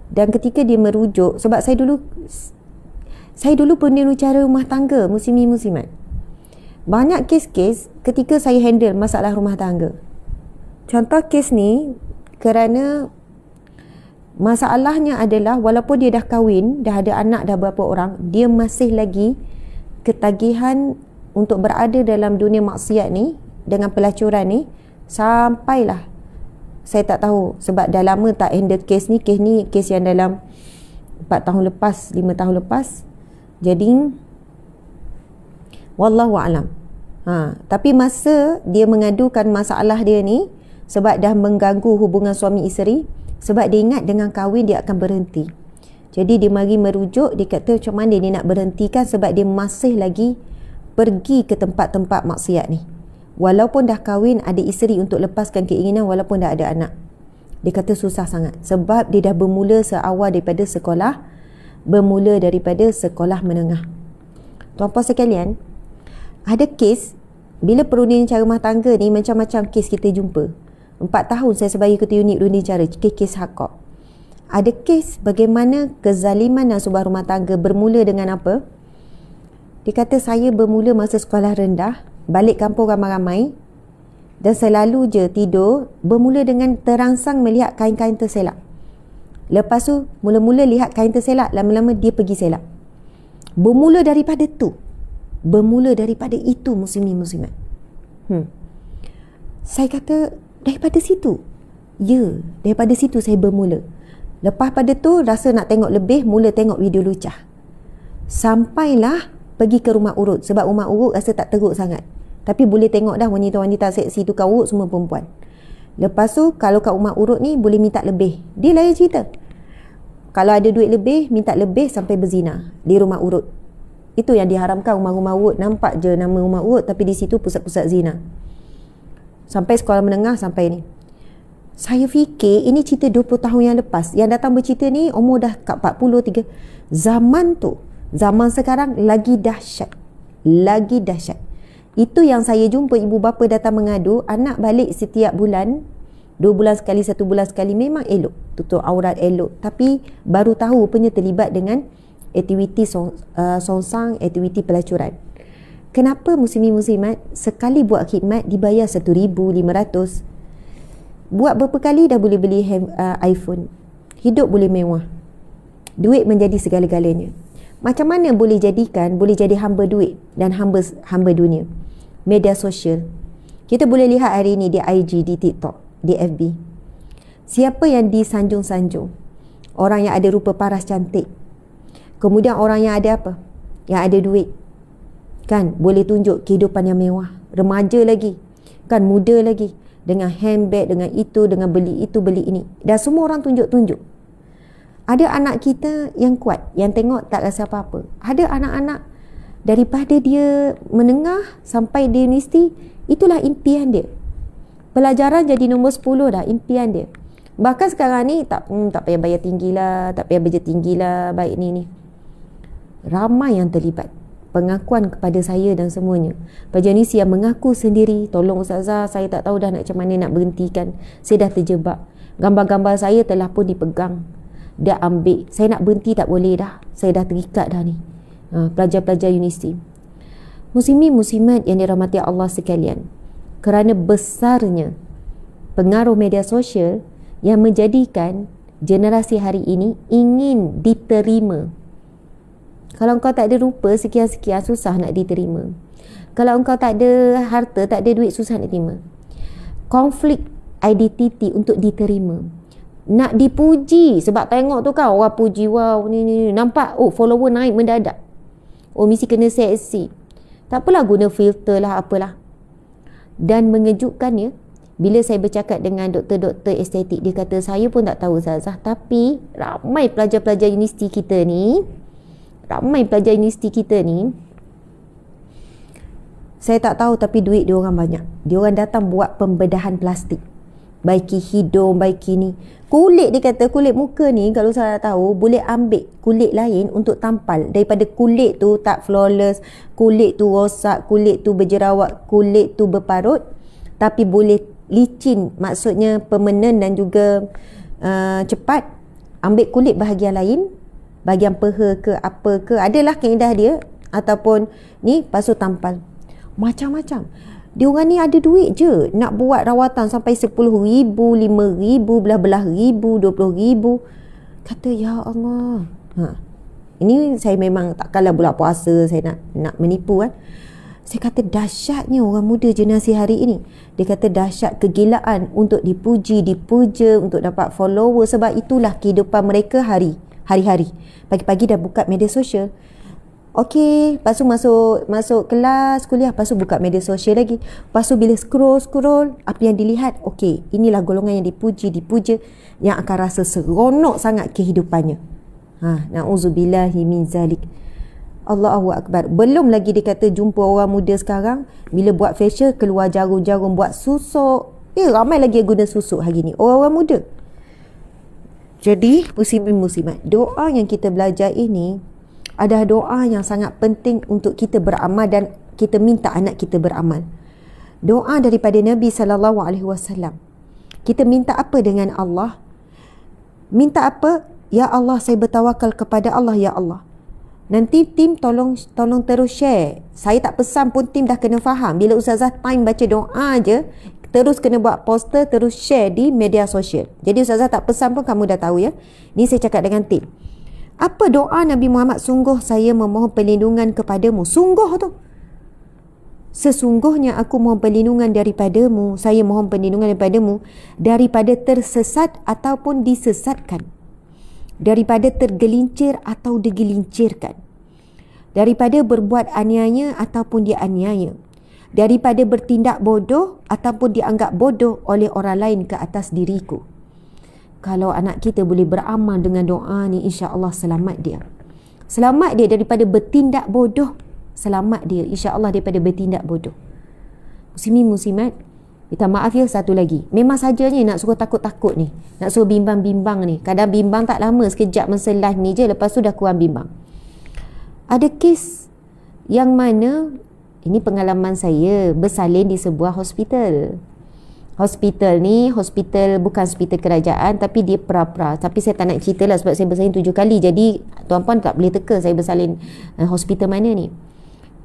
Dan ketika dia merujuk, sebab saya dulu penjurucara rumah tangga, muslimin muslimat. Banyak kes-kes ketika saya handle masalah rumah tangga. Contoh kes ni kerana Masalahnya adalah walaupun dia dah kahwin, dah ada anak, dah berapa orang, dia masih lagi ketagihan untuk berada dalam dunia maksiat ni dengan pelacuran ni, sampailah saya tak tahu sebab dah lama tak handle kes ni kes yang dalam 4 tahun lepas, 5 tahun lepas. Jadi wallahu alam. Tapi masa dia mengadukan masalah dia ni sebab dah mengganggu hubungan suami isteri, sebab dia ingat dengan kahwin dia akan berhenti. Jadi dia mari merujuk, dia kata macam mana dia nak berhentikan sebab dia masih lagi pergi ke tempat-tempat maksiat ni. Walaupun dah kahwin, ada isteri untuk lepaskan keinginan walaupun dah ada anak. Dia kata susah sangat sebab dia dah bermula seawal daripada sekolah, menengah. Tuan-puan sekalian, ada kes bila perundingan cara rumah tangga ni, macam-macam kes kita jumpa. 4 tahun saya sebagai ketua unit perundingan cara, kes hakok. Ada kes bagaimana kezaliman dalam sebuah rumah tangga bermula dengan apa? Dia kata saya bermula masa sekolah rendah, balik kampung ramai-ramai dan selalu je tidur, bermula dengan terangsang melihat kain-kain terselak. Lepas tu mula-mula lihat kain terselak, lama-lama dia pergi selak. Bermula daripada itu muslimin-muslimat. Saya kata daripada situ. Ya, daripada situ saya bermula. Lepas pada tu rasa nak tengok lebih, mula tengok video lucah. Sampailah pergi ke rumah urut, sebab rumah urut rasa tak teruk sangat. Tapi boleh tengok dah wanita-wanita seksi tukang urut semua perempuan. Lepas tu kalau kat rumah urut ni boleh minta lebih. Dia lain cerita. Kalau ada duit lebih, minta lebih sampai berzina di rumah urut. Itu yang diharamkan rumah-rumah urut. Nampak je nama rumah urut tapi di situ pusat-pusat zina. Sampai sekolah menengah sampai ni. Saya fikir ini cerita 20 tahun yang lepas. Yang datang bercerita ni umur dah kat 43. Zaman sekarang lagi dahsyat. Itu yang saya jumpa ibu bapa datang mengadu, anak balik setiap bulan, 2 bulan sekali, 1 bulan sekali, memang elok, tutup aurat elok, tapi baru tahu rupanya terlibat dengan aktiviti songsang, aktiviti pelacuran. Kenapa muslimin-muslimat sekali buat khidmat dibayar 1,500? Buat berapa kali dah boleh beli iPhone. Hidup boleh mewah. Duit menjadi segala-galanya. Macam mana boleh jadi hamba duit dan hamba dunia? Media sosial. Kita boleh lihat hari ini di IG, di TikTok, di FB. Siapa yang disanjung-sanjung? Orang yang ada rupa paras cantik. Kemudian orang yang ada apa? Yang ada duit. Kan boleh tunjuk kehidupan yang mewah. Remaja lagi. Kan muda lagi. Dengan handbag, dengan itu, dengan beli itu, beli ini. Dan semua orang tunjuk-tunjuk. Ada anak kita yang kuat, yang tengok tak rasa apa-apa. Ada anak-anak daripada dia menengah sampai dia universiti, itulah impian dia. Pelajaran jadi nombor 10 dah, impian dia. Bahkan sekarang ni tak payah bayar tinggi lah, tak payah kerja tinggi lah, baik ni. Ramai yang terlibat. Pengakuan kepada saya dan semuanya. Pajanisi yang mengaku sendiri, tolong Ustazah, saya tak tahu dah macam mana nak berhentikan. Saya dah terjebak. Gambar-gambar saya telah pun dipegang. Dia ambil. Saya nak berhenti tak boleh dah. Saya dah terikat dah ni. Pelajar-pelajar universiti. Muslimin-muslimat yang dirahmati Allah sekalian. Kerana besarnya pengaruh media sosial yang menjadikan generasi hari ini ingin diterima. Kalau engkau tak ada rupa sekian-sekian, susah nak diterima. Kalau engkau tak ada harta, tak ada duit, susah nak diterima. Konflik identiti untuk diterima. Nak dipuji sebab tengok tu kan orang puji, wow ni nampak, oh follower naik mendadak, oh mesti kena seksi, tak apalah guna filter lah apalah. Dan mengejutkannya bila saya bercakap dengan doktor-doktor estetik, dia kata saya pun tak tahu Zazah, tapi ramai pelajar-pelajar universiti kita ni, saya tak tahu tapi duit dia orang banyak. Dia orang datang buat pembedahan plastik, baiki hidung, baiki ni. Kulit, dia kata kulit muka ni kalau saya tahu boleh ambil kulit lain untuk tampal. Daripada kulit tu tak flawless, kulit tu rosak, kulit tu berjerawat, kulit tu berparut, tapi boleh licin, maksudnya permanen dan juga cepat. Ambil kulit bahagian lain, bahagian peha ke apa ke, adalah kaedah dia, ataupun ni pasu tampal. Macam-macam. Dia orang ni ada duit je nak buat rawatan sampai 10,000, 5,000, belah-belah ribu, 20,000. kata, ya Allah. Ini saya memang takkanlah bulan puasa saya nak menipu kan. Saya kata dahsyatnya orang muda generasi hari ini. Dia kata dahsyat kegilaan untuk dipuji, dipuja, untuk dapat follower. Sebab itulah kehidupan mereka hari-hari. Pagi-pagi dah buka media sosial. Okey, lepas tu masuk kelas, kuliah, lepas tu buka media sosial lagi. Lepas tu bila scroll, apa yang dilihat, okey, inilah golongan yang dipuji, dipuja, yang akan rasa seronok sangat kehidupannya. Na'udzubillahi min zalik. Allahu Akbar. Belum lagi dia kata jumpa orang muda sekarang, bila buat facial, keluar jarum-jarum buat susuk. Ramai lagi yang guna susuk hari ni, orang-orang muda. Jadi, muslimin-muslimat, doa yang kita belajar ini adalah doa yang sangat penting untuk kita beramal dan kita minta anak kita beramal. Doa daripada Nabi SAW. Kita minta apa dengan Allah? Minta apa? Ya Allah, saya bertawakal kepada Allah, ya Allah. Nanti tim tolong terus share. Saya tak pesan pun tim dah kena faham. Bila Ustazah time baca doa je, terus kena buat poster, terus share di media sosial. Jadi Ustazah tak pesan pun kamu dah tahu ya. Ni saya cakap dengan tim. Apa doa Nabi Muhammad? Sungguh saya memohon perlindungan kepadamu. Sungguh tu. Sesungguhnya aku mohon perlindungan daripadamu. Saya mohon perlindungan daripadamu daripada tersesat ataupun disesatkan. Daripada tergelincir atau digelincirkan. Daripada berbuat aniaya ataupun dianiaya. Daripada bertindak bodoh ataupun dianggap bodoh oleh orang lain ke atas diriku. Kalau anak kita boleh beramal dengan doa ni, insya-Allah selamat dia. Selamat dia daripada bertindak bodoh. Selamat dia insya-Allah daripada bertindak bodoh. Muslimin muslimat, minta maaf ya, satu lagi. Memang sajanya nak suruh takut-takut ni. Nak suruh bimbang-bimbang ni. Kadang bimbang tak lama, sekejap masa live ni je, lepas tu dah kurang bimbang. Ada kes yang mana, ini pengalaman saya, bersalin di sebuah hospital. Hospital ni, hospital bukan hospital kerajaan, tapi dia pra-pra. Tapi saya tak nak cerita lah sebab saya bersalin 7 kali. Jadi tuan-puan tak boleh teka saya bersalin hospital mana ni.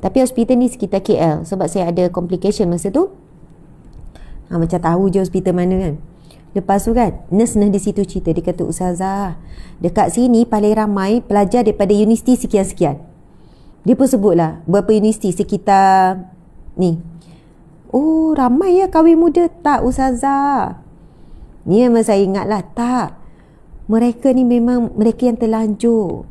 Tapi hospital ni sekitar KL. Sebab saya ada complication masa tu. Macam tahu je hospital mana kan. Lepas tu kan, nurse di situ cerita. Dia kata, Ustazah, dekat sini paling ramai pelajar daripada universiti sekian-sekian. Dia pun sebutlah berapa universiti sekitar ni. Oh, ramai ya kahwin muda. Tak, Ustazah. Ni memang saya ingatlah. Tak. Mereka ni memang mereka yang terlanjur.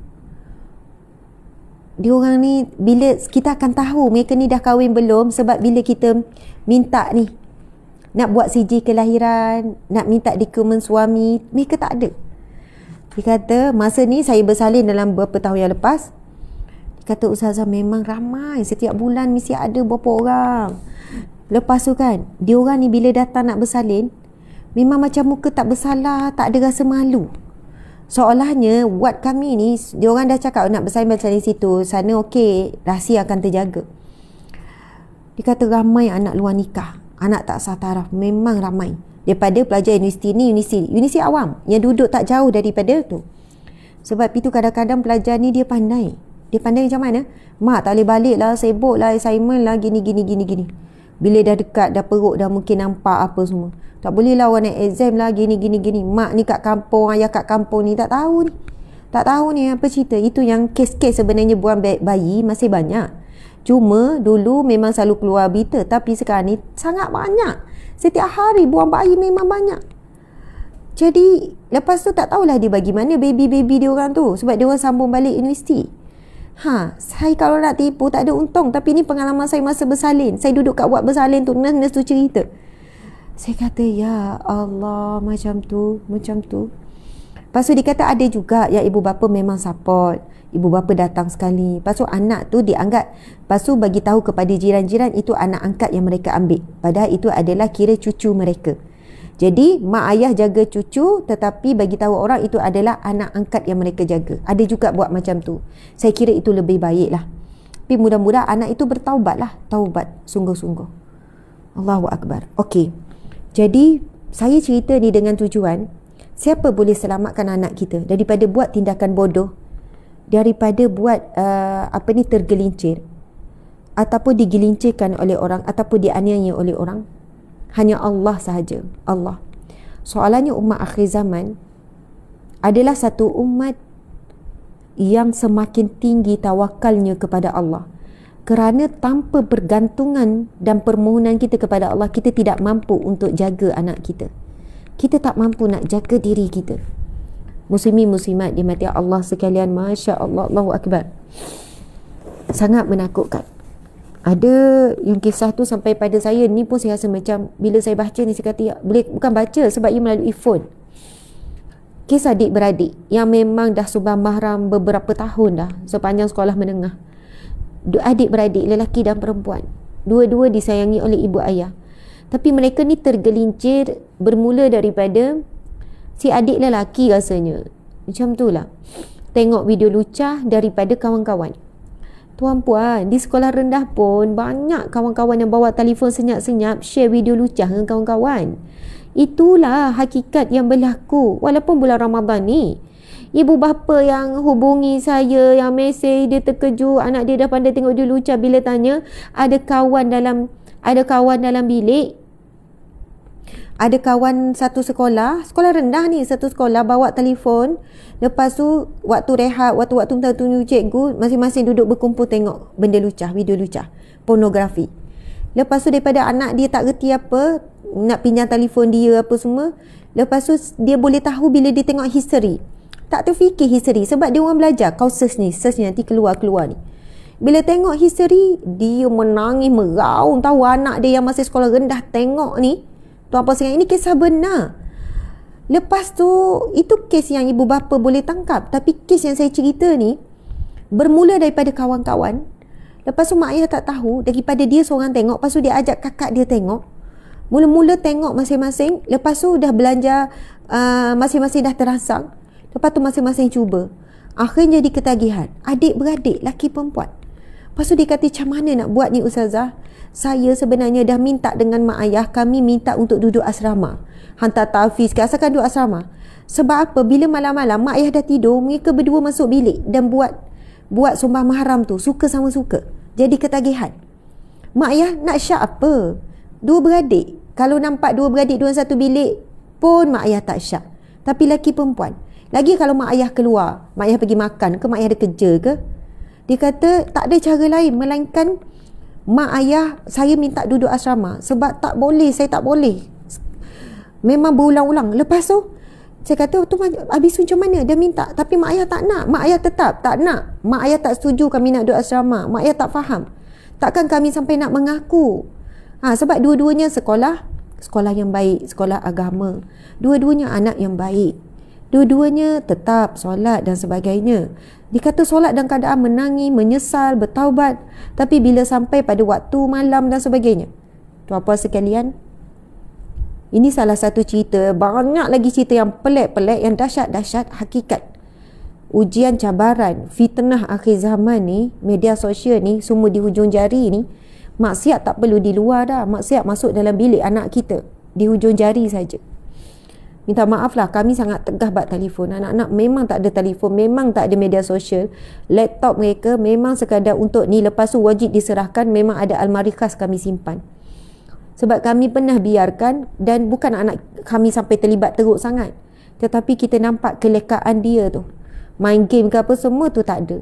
Diorang ni, bila kita akan tahu mereka ni dah kahwin belum, sebab bila kita minta ni, nak buat CJ kelahiran, nak minta dokumen suami, mereka tak ada. Dia kata, masa ni saya bersalin dalam beberapa tahun yang lepas. Dia kata, Ustazah memang ramai. Setiap bulan mesti ada berapa orang. Lepas tu kan, diorang ni bila datang nak bersalin, memang macam muka tak bersalah, tak ada rasa malu. Seolahnya, ward kami ni, diorang dah cakap nak bersalin macam di situ. Sana okey, rahsia akan terjaga. Dia kata ramai anak luar nikah. Anak tak sah taraf, memang ramai. Daripada pelajar universiti ni, universiti awam yang duduk tak jauh daripada tu. Sebab itu kadang-kadang pelajar ni dia pandai. Dia pandai macam mana? Mak tak boleh balik lah, sibuk lah, assignment lah, gini. Bila dah dekat, dah perut, dah mungkin nampak apa semua. Tak boleh lah orang nak exam lah, gini. Mak ni kat kampung, ayah kat kampung ni, tak tahu ni. Tak tahu ni apa cerita. Itu yang kes-kes sebenarnya buang bayi masih banyak. Cuma dulu memang selalu keluar berita, tapi sekarang ni sangat banyak. Setiap hari buang bayi memang banyak. Jadi lepas tu tak tahulah dia bagi mana baby-baby dia orang tu, sebab dia orang sambung balik universiti. Saya kalau nak tipu tak ada untung. Tapi ni pengalaman saya masa bersalin. Saya duduk kat ward bersalin tu, nurse tu cerita. Saya kata, ya Allah, macam tu. Lepas tu dia kata ada juga yang ibu bapa memang support. Ibu bapa datang sekali. Lepas tu anak tu dianggap, lepas tu bagi tahu kepada jiran-jiran itu anak angkat yang mereka ambil. Padahal itu adalah kira cucu mereka. Jadi mak ayah jaga cucu, tetapi bagi tahu orang itu adalah anak angkat yang mereka jaga. Ada juga buat macam tu. Saya kira itu lebih baik lah. Tapi mudah-mudahan anak itu bertaubat lah. Taubat sungguh-sungguh. Allahu Akbar. Okey. Jadi saya cerita ni dengan tujuan, siapa boleh selamatkan anak kita daripada buat tindakan bodoh, daripada buat tergelincir ataupun digelincirkan oleh orang ataupun dianiaya oleh orang? Hanya Allah sahaja. Allah. Soalannya umat akhir zaman, adalah satu umat yang semakin tinggi tawakalnya kepada Allah. Kerana tanpa bergantungan dan permohonan kita kepada Allah, kita tidak mampu untuk jaga anak kita. Kita tak mampu nak jaga diri kita. Muslimin muslimat dimati Allah sekalian, Masya Allah, Allahu Akbar. Sangat menakutkan. Ada yang kisah tu sampai pada saya ni pun saya rasa macam, bila saya baca ni saya kata, ya, boleh, bukan baca sebab ia melalui phone. Kisah adik-beradik yang memang dah subah mahram beberapa tahun dah, sepanjang sekolah menengah. Adik-beradik, lelaki dan perempuan, dua-dua disayangi oleh ibu ayah. Tapi mereka ni tergelincir bermula daripada si adik lelaki rasanya. Macam tu lah. Tengok video lucah daripada kawan-kawan. Tuan-puan, di sekolah rendah pun banyak kawan-kawan yang bawa telefon senyap-senyap share video lucah dengan kawan-kawan. Itulah hakikat yang berlaku walaupun bulan Ramadan ni. Ibu bapa yang hubungi saya, yang mesej, dia terkejut anak dia dah pandai tengok video lucah. Bila tanya ada kawan dalam bilik, ada kawan satu sekolah rendah ni, satu sekolah bawa telefon. Lepas tu waktu rehat, waktu minta tunjuk cikgu, masing-masing duduk berkumpul tengok benda lucah, video lucah, pornografi. Lepas tu daripada anak dia tak reti apa, nak pinjam telefon dia apa semua. Lepas tu dia boleh tahu bila dia tengok history. Tak terfikir history sebab dia orang belajar. Kau search ni nanti keluar ni. Bila tengok history, dia menangis meraung. Tahu anak dia yang masih sekolah rendah tengok ni. Tuan puan sekalian, ini kisah benar. Lepas tu, itu kes yang ibu bapa boleh tangkap. Tapi kes yang saya cerita ni bermula daripada kawan-kawan. Lepas tu mak ayah tak tahu, daripada dia seorang tengok. Lepas tu dia ajak kakak dia tengok. Mula-mula tengok masing-masing. Lepas tu dah belanja, masing-masing dah terangsang. Lepas tu masing-masing cuba. Akhirnya jadi ketagihan. Adik-beradik, laki perempuan. Lepas tu dia kata, macam mana nak buat ni Ustazah? Saya sebenarnya dah minta dengan mak ayah, kami minta untuk duduk asrama. Hantar tahfiz ke, asalkan duduk asrama. Sebab apa? Bila malam-malam mak ayah dah tidur, mereka berdua masuk bilik dan buat sumpah mahram tu, suka sama suka. Jadi ketagihan. Mak ayah nak syak apa? Dua beradik. Kalau nampak dua beradik dua satu bilik pun mak ayah tak syak. Tapi laki perempuan. Lagi kalau mak ayah keluar, mak ayah pergi makan ke, mak ayah ada kerja ke, dia kata tak ada cara lain melainkan mak ayah saya minta duduk asrama sebab tak boleh, saya tak boleh. Memang berulang-ulang. Lepas tu saya kata, tu habis macam mana? Dia minta, tapi mak ayah tak nak. Mak ayah tetap tak nak. Mak ayah tak setuju kami nak duduk asrama. Mak ayah tak faham. Takkan kami sampai nak mengaku. Sebab dua-duanya sekolah yang baik, sekolah agama. Dua-duanya anak yang baik. Dua-duanya tetap solat dan sebagainya. Dikata solat dalam keadaan menangis, menyesal, bertaubat. Tapi bila sampai pada waktu malam dan sebagainya. Tuan-puan sekalian, ini salah satu cerita. Banyak lagi cerita yang pelik-pelik, yang dahsyat-dahsyat hakikat. Ujian, cabaran, fitnah akhir zaman ni, media sosial ni, semua di hujung jari ni. Maksiat tak perlu di luar dah. Maksiat masuk dalam bilik anak kita. Di hujung jari saja. Minta maaf lah, kami sangat tegah bab telefon. Anak-anak memang tak ada telefon, memang tak ada media sosial. Laptop mereka memang sekadar untuk ni, lepas tu wajib diserahkan. Memang ada almari khas kami simpan. Sebab kami pernah biarkan, dan bukan anak kami sampai terlibat teruk sangat. Tetapi kita nampak kelekaan dia tu. Main game ke apa semua tu tak ada.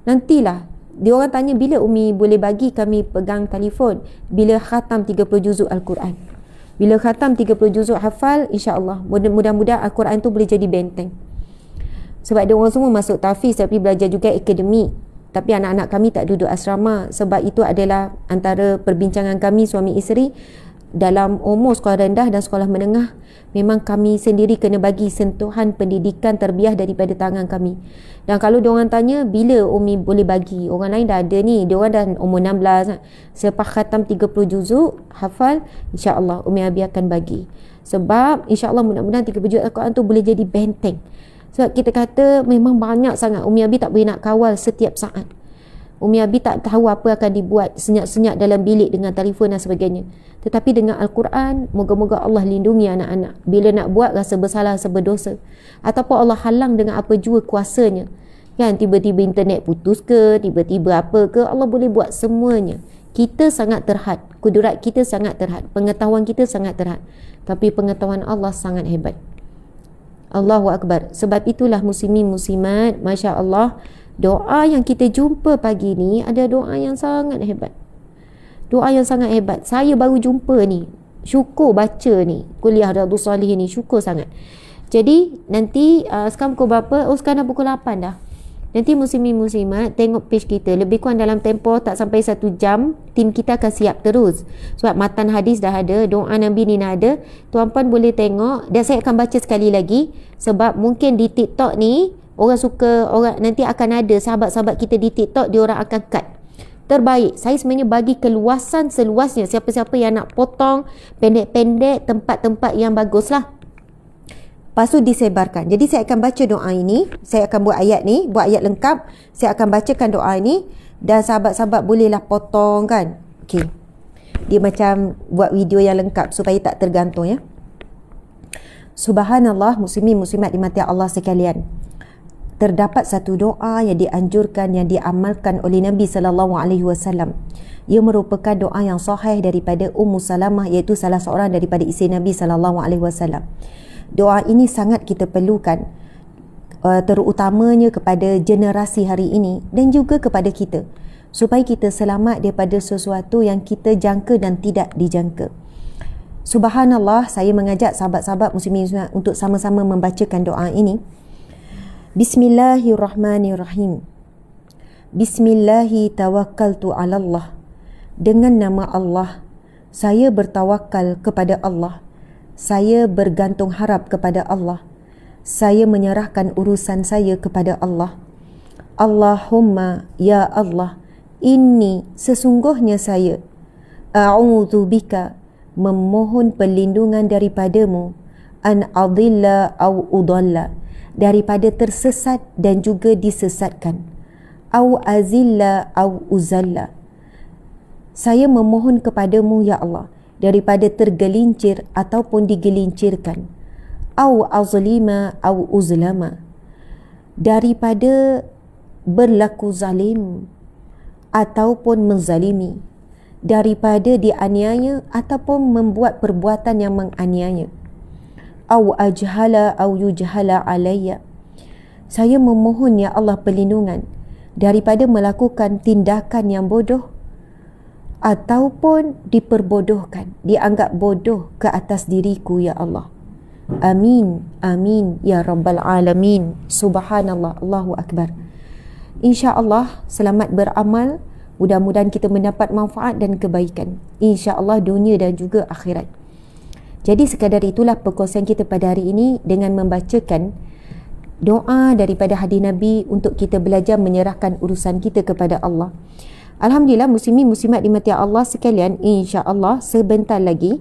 Nantilah, dia orang tanya bila Umi boleh bagi kami pegang telefon. Bila khatam 30 juzuk Al-Quran. Bila khatam 30 juzuk hafal, insya-Allah mudah-mudahan Al-Quran tu boleh jadi benteng. Sebab dia orang semua masuk tahfiz tapi belajar juga akademik. Tapi anak-anak kami tak duduk asrama. Sebab itu adalah antara perbincangan kami suami isteri. Dalam umur sekolah rendah dan sekolah menengah, memang kami sendiri kena bagi sentuhan pendidikan terbiah daripada tangan kami. Dan kalau diorang tanya bila Umi boleh bagi, orang lain dah ada ni, diorang dah umur 16, selepas khatam 30 juzuk hafal, insya-Allah Umi Abi akan bagi. Sebab insya-Allah mudah-mudahan 30 juzuk Al-Quran tu boleh jadi benteng. Sebab kita kata memang banyak sangat, Umi Abi tak boleh nak kawal setiap saat. Umi Abi tak tahu apa akan dibuat senyap-senyap dalam bilik dengan telefon dan sebagainya. Tetapi dengan Al-Quran, moga-moga Allah lindungi anak-anak. Bila nak buat rasa bersalah, rasa berdosa. Ataupun Allah halang dengan apa jua kuasanya. Kan, tiba-tiba internet putus ke, tiba-tiba apa ke, Allah boleh buat semuanya. Kita sangat terhad. Kudurat kita sangat terhad. Pengetahuan kita sangat terhad. Tapi pengetahuan Allah sangat hebat. Allahu Akbar. Sebab itulah muslimin muslimat, Masya Allah, doa yang kita jumpa pagi ni ada doa yang sangat hebat. Doa yang sangat hebat. Saya baru jumpa ni. Syukur baca ni. Kuliah Riyadhus Shalihin ni. Syukur sangat. Jadi nanti sekarang pukul berapa? Oh, sekarang dah pukul 8 dah. Nanti muslimin muslimat tengok page kita. Lebih kurang dalam tempoh tak sampai 1 jam, tim kita akan siap terus. Sebab matan hadis dah ada, doa Nabi ni dah ada. Tuan-puan boleh tengok. Dan saya akan baca sekali lagi. Sebab mungkin di TikTok ni orang suka, orang nanti akan ada sahabat-sahabat kita di TikTok, dia orang akan cut. Terbaik, saya sebenarnya bagi keluasan seluasnya. Siapa-siapa yang nak potong pendek-pendek, tempat-tempat yang bagus lah. Lepas tu disebarkan. Jadi saya akan baca doa ini. Saya akan buat ayat ni, buat ayat lengkap. Saya akan bacakan doa ini. Dan sahabat-sahabat bolehlah potong kan. Okey. Dia macam buat video yang lengkap supaya tak tergantung ya. Subhanallah, muslimin muslimat dimati Allah sekalian. Terdapat satu doa yang dianjurkan, yang diamalkan oleh Nabi SAW. Ia merupakan doa yang sahih daripada Ummu Salamah, iaitu salah seorang daripada isteri Nabi SAW. Doa ini sangat kita perlukan, terutamanya kepada generasi hari ini dan juga kepada kita, supaya kita selamat daripada sesuatu yang kita jangka dan tidak dijangka. Subhanallah, saya mengajak sahabat-sahabat muslimin untuk sama-sama membacakan doa ini. Bismillahirrahmanirrahim. Bismillahi tawakkaltu ala Allah. Dengan nama Allah, saya bertawakal kepada Allah. Saya bergantung harap kepada Allah. Saya menyerahkan urusan saya kepada Allah. Allahumma ya Allah, inni sesungguhnya saya a'udzu bika memohon perlindungan daripadamu an adilla au udalla, daripada tersesat dan juga disesatkan, au azilla au uzalla. Saya memohon kepadamu ya Allah daripada tergelincir ataupun digelincirkan, au azlima au uzlama, daripada berlaku zalim ataupun menzalimi, daripada dianiaya ataupun membuat perbuatan yang menganiaya, au ajhala au yujhala alayya. Saya memohon ya Allah perlindungan daripada melakukan tindakan yang bodoh ataupun diperbodohkan, dianggap bodoh ke atas diriku ya Allah. Amin, amin ya Rabbal Alamin. Subhanallah, Allahu Akbar. InsyaAllah selamat beramal. Mudah-mudahan kita mendapat manfaat dan kebaikan, InsyaAllah dunia dan juga akhirat. Jadi sekadar itulah perkongsian kita pada hari ini dengan membacakan doa daripada hadis Nabi untuk kita belajar menyerahkan urusan kita kepada Allah. Alhamdulillah muslimin muslimat dimati Allah sekalian, insya-Allah sebentar lagi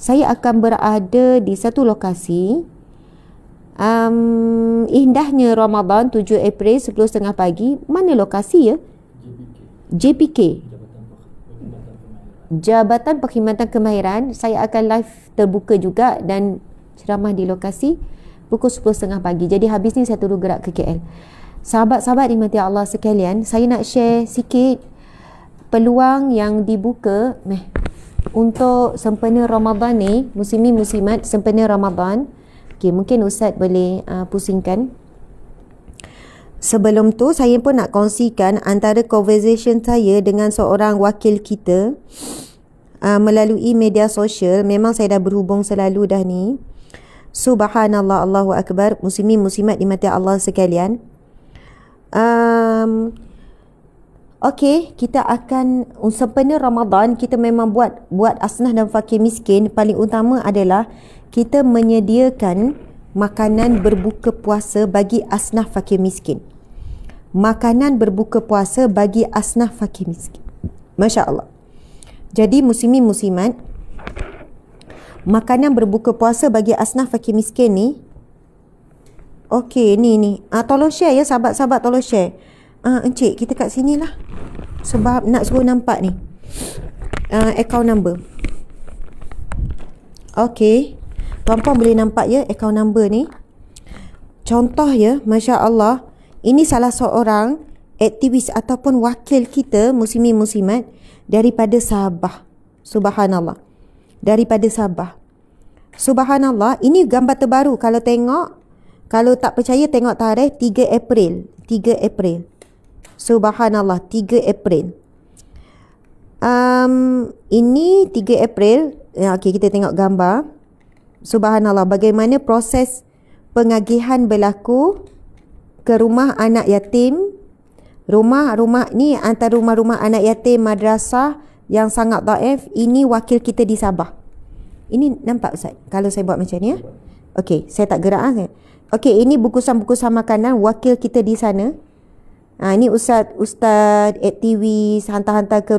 saya akan berada di satu lokasi. Indahnya Ramadan 7 April 10.30 pagi. Mana lokasi ya? JPK. Jabatan Perkhidmatan Kemahiran. Saya akan live terbuka juga dan ceramah di lokasi pukul 10.30 pagi. Jadi habis ni saya terus gerak ke KL. Sahabat-sahabat dimati Allah sekalian, saya nak share sikit peluang yang dibuka untuk sempena Ramadan ni, muslimin muslimat sempena Ramadan. Okey, mungkin Ustaz boleh pusingkan. Sebelum tu saya pun nak kongsikan antara conversation saya dengan seorang wakil kita melalui media sosial. Memang saya dah berhubung selalu dah ni. Subhanallah, Allahu Akbar, muslimin muslimat dimati Allah sekalian. Okey, kita akan sempena Ramadan kita memang buat asnah dan fakir miskin. Paling utama adalah kita menyediakan makanan berbuka puasa bagi asnaf fakir miskin. Makanan berbuka puasa bagi asnaf fakir miskin. Masya Allah. Jadi muslimin muslimat, makanan berbuka puasa bagi asnaf fakir miskin ni, okey, ni tolong share ya sahabat-sahabat, tolong share. Encik, kita kat sini lah sebab nak suruh nampak ni account number. Okey, tuan-puan boleh nampak ya account number ni. Contoh ya, Masya Allah, ini salah seorang aktivis ataupun wakil kita muslimin muslimat daripada Sabah. Subhanallah, daripada Sabah. Subhanallah, ini gambar terbaru. Kalau tengok Kalau tak percaya tengok tarikh 3 April. 3 April. Subhanallah, 3 April. Ini 3 April. Okey, kita tengok gambar. Subhanallah, bagaimana proses pengagihan berlaku ke rumah anak yatim. Rumah ni antara rumah-rumah anak yatim madrasah yang sangat dhaif. Ini wakil kita di Sabah. Ini nampak Ustaz kalau saya buat macam ni ya? Okey, saya tak gerak ah. Okey, ini bungkusan-bungkusan makanan wakil kita di sana. Ini ustaz aktivis hantar-hantar ke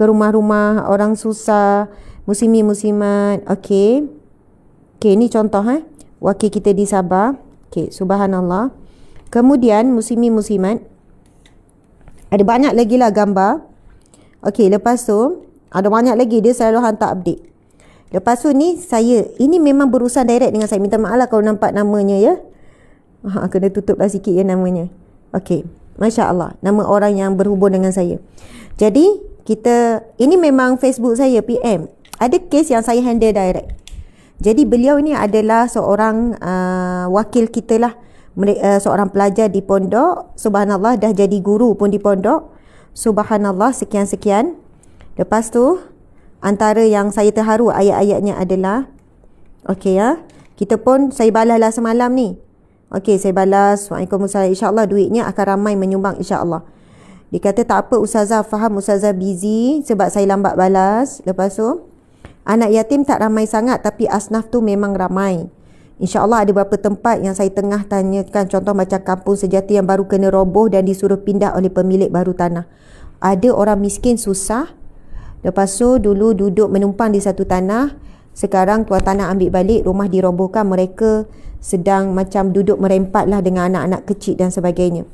rumah-rumah orang susah, muslimin-muslimat. Okey. Okey, ini contoh wakil kita di Sabah. Okey, subhanallah. Kemudian muslimin-muslimat, ada banyak lagi lah gambar. Okey, lepas tu ada banyak lagi, dia selalu hantar update. Lepas tu ni ini memang berurusan direct dengan saya. Minta maaf lah kalau nampak namanya ya. Kena tutup lah sikit ya namanya. Okey, Masya Allah, nama orang yang berhubung dengan saya. Jadi ini memang Facebook saya PM. Ada kes yang saya handle direct. Jadi beliau ni adalah seorang wakil kita lah. Seorang pelajar di pondok. Subhanallah, dah jadi guru pun di pondok. Subhanallah, sekian-sekian. Lepas tu antara yang saya terharu ayat-ayatnya adalah, okey ya, saya balas lah semalam ni. Okey, saya balas, Waalaikumsalam, insyaAllah duitnya akan ramai menyumbang insyaAllah. Dia kata tak apa Ustazah, faham Ustazah busy sebab saya lambat balas. Lepas tu, anak yatim tak ramai sangat tapi asnaf tu memang ramai. InsyaAllah ada beberapa tempat yang saya tengah tanyakan, contoh macam kampung sejati yang baru kena roboh dan disuruh pindah oleh pemilik baru tanah. Ada orang miskin susah. Lepas tu dulu duduk menumpang di satu tanah. Sekarang tuan tanah ambil balik, rumah dirobohkan. Mereka sedang macam duduk merempat lah dengan anak-anak kecil dan sebagainya.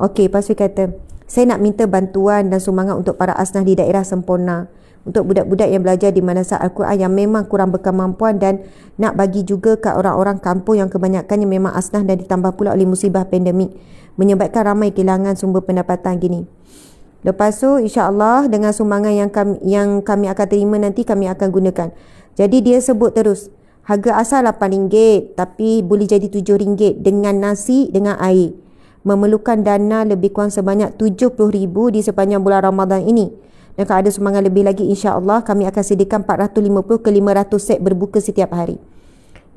Okey, lepas tu kata, saya nak minta bantuan dan sumbangan untuk para asnaf di daerah sempurna. Untuk budak-budak yang belajar di madrasah Al-Quran yang memang kurang berkemampuan, dan nak bagi juga ke orang-orang kampung yang kebanyakannya memang asnaf dan ditambah pula oleh musibah pandemik menyebabkan ramai kehilangan sumber pendapatan gini. Lepas tu insya-Allah dengan sumbangan yang kami akan terima nanti kami akan gunakan. Jadi dia sebut terus harga asal RM8 tapi boleh jadi RM7 dengan nasi dengan air. Memerlukan dana lebih kurang sebanyak RM70,000 di sepanjang bulan Ramadan ini. Dan kalau ada sumbangan lebih lagi insya-Allah kami akan sediakan 450 ke 500 set berbuka setiap hari.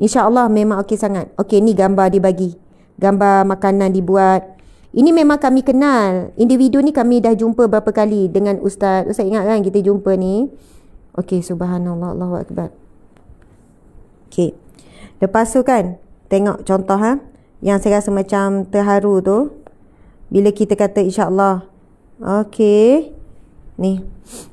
InsyaAllah memang okey sangat. Okey, ni gambar dibagi. Gambar makanan dibuat. Ini memang kami kenal. Individu ni kami dah jumpa berapa kali dengan Ustaz. Ustaz ingat kan kita jumpa ni? Okey, subhanallah, Allahu Akbar. Okey. Lepas tu kan, tengok contoh yang saya rasa macam terharu tu. Bila kita kata insya-Allah. Okey. Ni.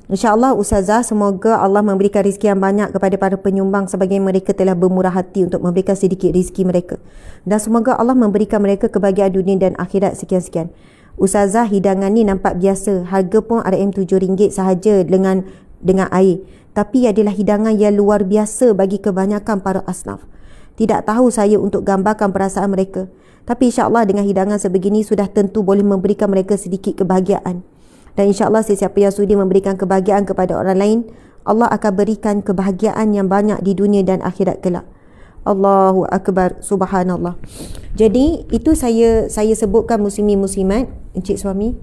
InsyaAllah Ustazah, semoga Allah memberikan rezeki yang banyak kepada para penyumbang sebagaimana mereka telah bermurah hati untuk memberikan sedikit rezeki mereka. Dan semoga Allah memberikan mereka kebahagiaan dunia dan akhirat sekian-sekian. Ustazah, hidangan ni nampak biasa. Harga pun RM7 sahaja dengan air. Tapi adalah hidangan yang luar biasa bagi kebanyakan para asnaf. Tidak tahu saya untuk gambarkan perasaan mereka. Tapi insyaAllah dengan hidangan sebegini sudah tentu boleh memberikan mereka sedikit kebahagiaan. Dan insyaAllah sesiapa yang sudi memberikan kebahagiaan kepada orang lain, Allah akan berikan kebahagiaan yang banyak di dunia dan akhirat kelak. Allahu Akbar, subhanallah. Jadi itu saya sebutkan muslimin-muslimat, encik suami,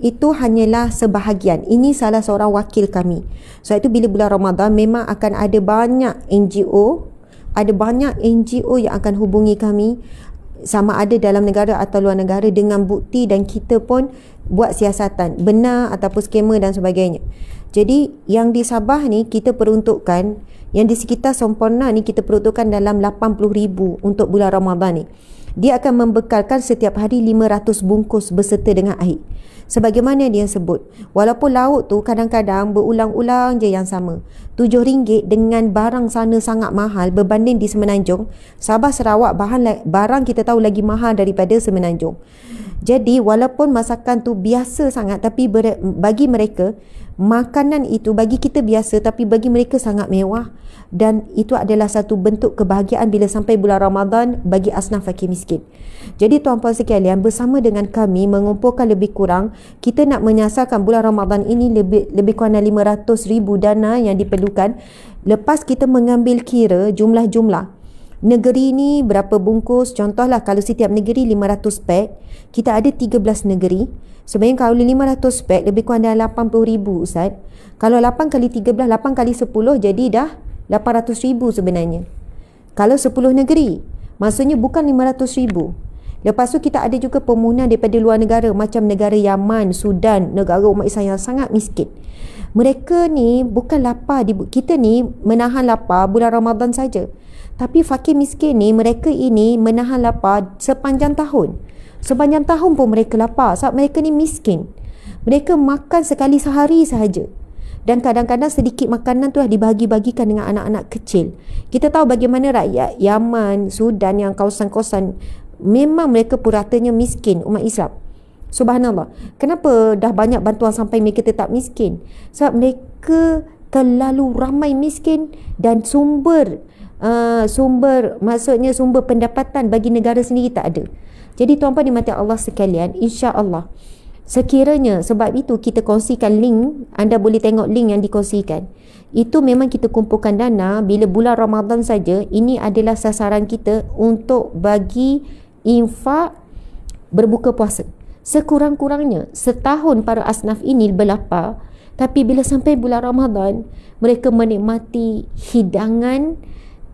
itu hanyalah sebahagian. Ini salah seorang wakil kami. Sebab itu bila bulan Ramadan memang akan ada banyak NGO, yang akan hubungi kami, sama ada dalam negara atau luar negara, dengan bukti, dan kita pun buat siasatan benar ataupun skema dan sebagainya. Jadi yang di Sabah ni kita peruntukkan, yang di sekitar Sempurna ni kita peruntukkan dalam 80,000 untuk bulan Ramadan ni. Dia akan membekalkan setiap hari 500 bungkus berserta dengan air. Sebagaimana dia sebut, walaupun lauk tu kadang-kadang berulang-ulang je yang sama. RM7 dengan barang sana sangat mahal berbanding di Semenanjung. Sabah Sarawak barang kita tahu lagi mahal daripada Semenanjung. Jadi walaupun masakan tu biasa sangat, tapi bagi mereka makanan itu bagi kita biasa tapi bagi mereka sangat mewah. Dan itu adalah satu bentuk kebahagiaan bila sampai bulan Ramadan bagi asnaf fakir miskin. Jadi tuan-puan sekalian, bersama dengan kami mengumpulkan lebih kurang, kita nak menyasarkan bulan Ramadan ini lebih kurang 500,000 dana yang diperlukan. Lepas kita mengambil kira jumlah-jumlah, negeri ni berapa bungkus. Contohlah kalau setiap negeri 500 pack, kita ada 13 negeri. Sebenarnya kalau 500 pack lebih kurang dalam 80,000 Ustaz. Kalau 8 kali 13, 8 kali 10 jadi dah 800,000 sebenarnya. Kalau 10 negeri, maksudnya bukan 500,000. Lepas tu kita ada juga pemohonan daripada luar negara, macam negara Yaman, Sudan, negara umat Islam yang sangat miskin. Mereka ni bukan lapar, kita ni menahan lapar bulan Ramadan saja. Tapi fakir miskin ni, mereka ini menahan lapar sepanjang tahun. Sepanjang tahun pun mereka lapar sebab mereka ni miskin. Mereka makan sekali sehari sahaja. Dan kadang-kadang sedikit makanan tu dibagi-bagikan dengan anak-anak kecil. Kita tahu bagaimana rakyat Yaman, Sudan yang kawasan-kawasan, memang mereka puratanya miskin umat Islam. Subhanallah. Kenapa dah banyak bantuan sampai mereka tetap miskin? Sebab mereka terlalu ramai miskin dan sumber maksudnya sumber pendapatan bagi negara sendiri tak ada. Jadi tuan-puan dimati Allah sekalian, insya-Allah sekiranya, sebab itu kita kongsikan link, anda boleh tengok link yang dikongsikan. Itu memang kita kumpulkan dana bila bulan Ramadan saja. Ini adalah sasaran kita untuk bagi infak berbuka puasa. Sekurang-kurangnya setahun para asnaf ini berlapar, tapi bila sampai bulan Ramadan, mereka menikmati hidangan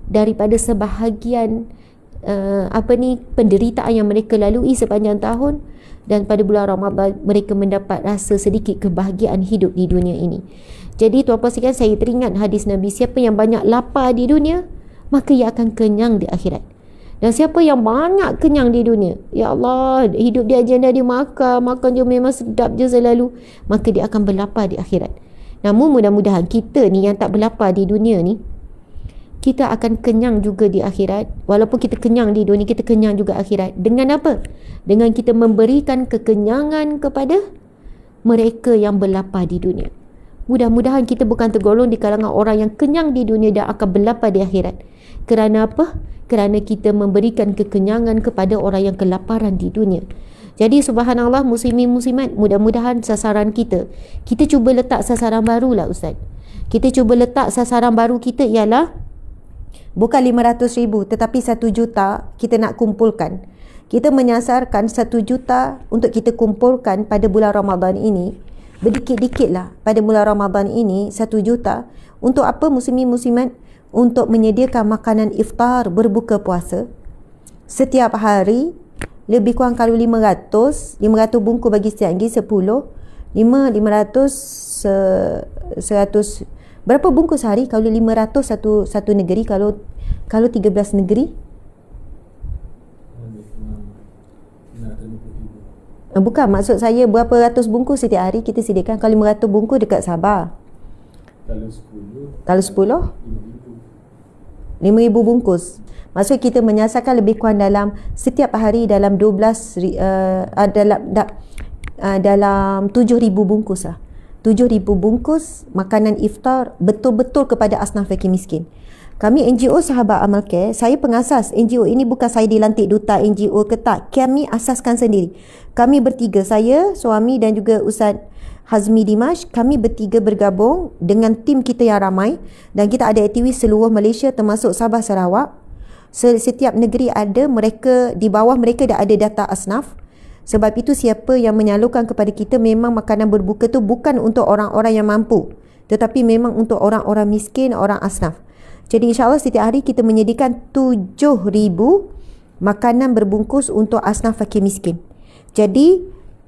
daripada sebahagian penderitaan yang mereka lalui sepanjang tahun. Dan pada bulan Ramadan mereka mendapat rasa sedikit kebahagiaan hidup di dunia ini. Jadi tuan-puan sekalian, saya teringat hadis Nabi, siapa yang banyak lapar di dunia, maka ia akan kenyang di akhirat. Dan siapa yang banyak kenyang di dunia, ya Allah, hidup dia agenda dia makan je memang sedap je selalu, maka dia akan berlapar di akhirat. Namun mudah-mudahan kita ni yang tak berlapar di dunia ni, kita akan kenyang juga di akhirat. Walaupun kita kenyang di dunia, kita kenyang juga akhirat. Dengan apa? Dengan kita memberikan kekenyangan kepada mereka yang berlapar di dunia. Mudah-mudahan kita bukan tergolong di kalangan orang yang kenyang di dunia dan akan berlapar di akhirat. Kerana apa? Kerana kita memberikan kekenyangan kepada orang yang kelaparan di dunia. Jadi subhanallah, muslimin muslimat, mudah-mudahan sasaran kita cuba letak sasaran baru lah Ustaz. Kita cuba letak sasaran baru kita ialah bukan 500,000 tetapi 1 juta kita nak kumpulkan. Kita menyasarkan 1 juta untuk kita kumpulkan pada bulan Ramadan ini. Berdikit-dikit lah pada bulan Ramadan ini 1 juta. Untuk apa muslimin muslimat? Untuk menyediakan makanan iftar berbuka puasa. Setiap hari lebih kurang kalau 500 bungkus bagi setiap negeri 10. 100 berapa bungkus sehari? Kalau 500 satu negeri, kalau 13 negeri? Bukan, maksud saya berapa ratus bungkus setiap hari kita sediakan. Kalau 500 bungkus dekat Sabah. Kalau 10? 5,000 bungkus. Maksud kita menyasarkan lebih kurang dalam setiap hari dalam 7,000 bungkus lah. 7,000 bungkus makanan iftar betul-betul kepada asnaf fakir miskin. Kami NGO Sahabat Amal Care, saya pengasas NGO ini, bukan saya dilantik duta NGO ke tak. Kami asaskan sendiri. Kami bertiga, saya, suami dan juga Ustaz Hazmi Dimash, kami bertiga bergabung dengan tim kita yang ramai dan kita ada aktivis seluruh Malaysia termasuk Sabah Sarawak. Setiap negeri ada, mereka di bawah mereka dah ada data asnaf. Sebab itu siapa yang menyalurkan kepada kita, memang makanan berbuka tu bukan untuk orang-orang yang mampu, tetapi memang untuk orang-orang miskin, orang asnaf. Jadi insyaAllah setiap hari kita menyediakan 7,000 makanan berbungkus untuk asnaf fakir miskin. Jadi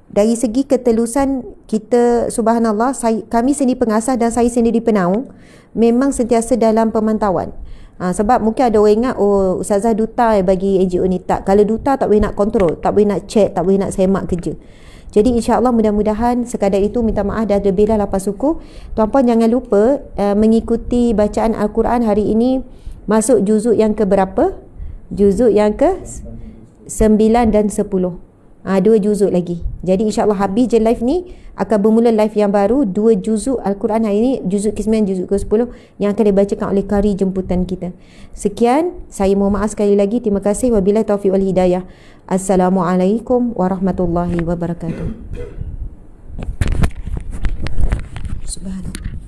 dari segi ketelusan kita, subhanallah, kami sendiri pengasas dan saya sendiri penaung, memang sentiasa dalam pemantauan. Sebab mungkin ada orang ingat, oh Ustazah duta bagi NGO ni. Tak, kalau duta tak boleh nak kontrol, tak boleh nak check, tak boleh nak semak kerja. Jadi insyaAllah mudah-mudahan sekadar itu, minta maaf dah lebihlah lapas suku. Tuan-puan jangan lupa mengikuti bacaan Al-Quran hari ini. Masuk juzuk yang ke berapa? Juzuk yang ke 9 dan 10. 2 juzuk lagi. Jadi insyaAllah habis je live ni, akan bermula live yang baru, 2 juzuk Al-Quran hari ini, juzuk ke-9, juzuk ke-10 yang akan dibacakan oleh kari jemputan kita. Sekian, saya mohon maaf sekali lagi. Terima kasih. Wabillahi taufiq wal hidayah. Assalamualaikum warahmatullahi wabarakatuh. Subhanallah.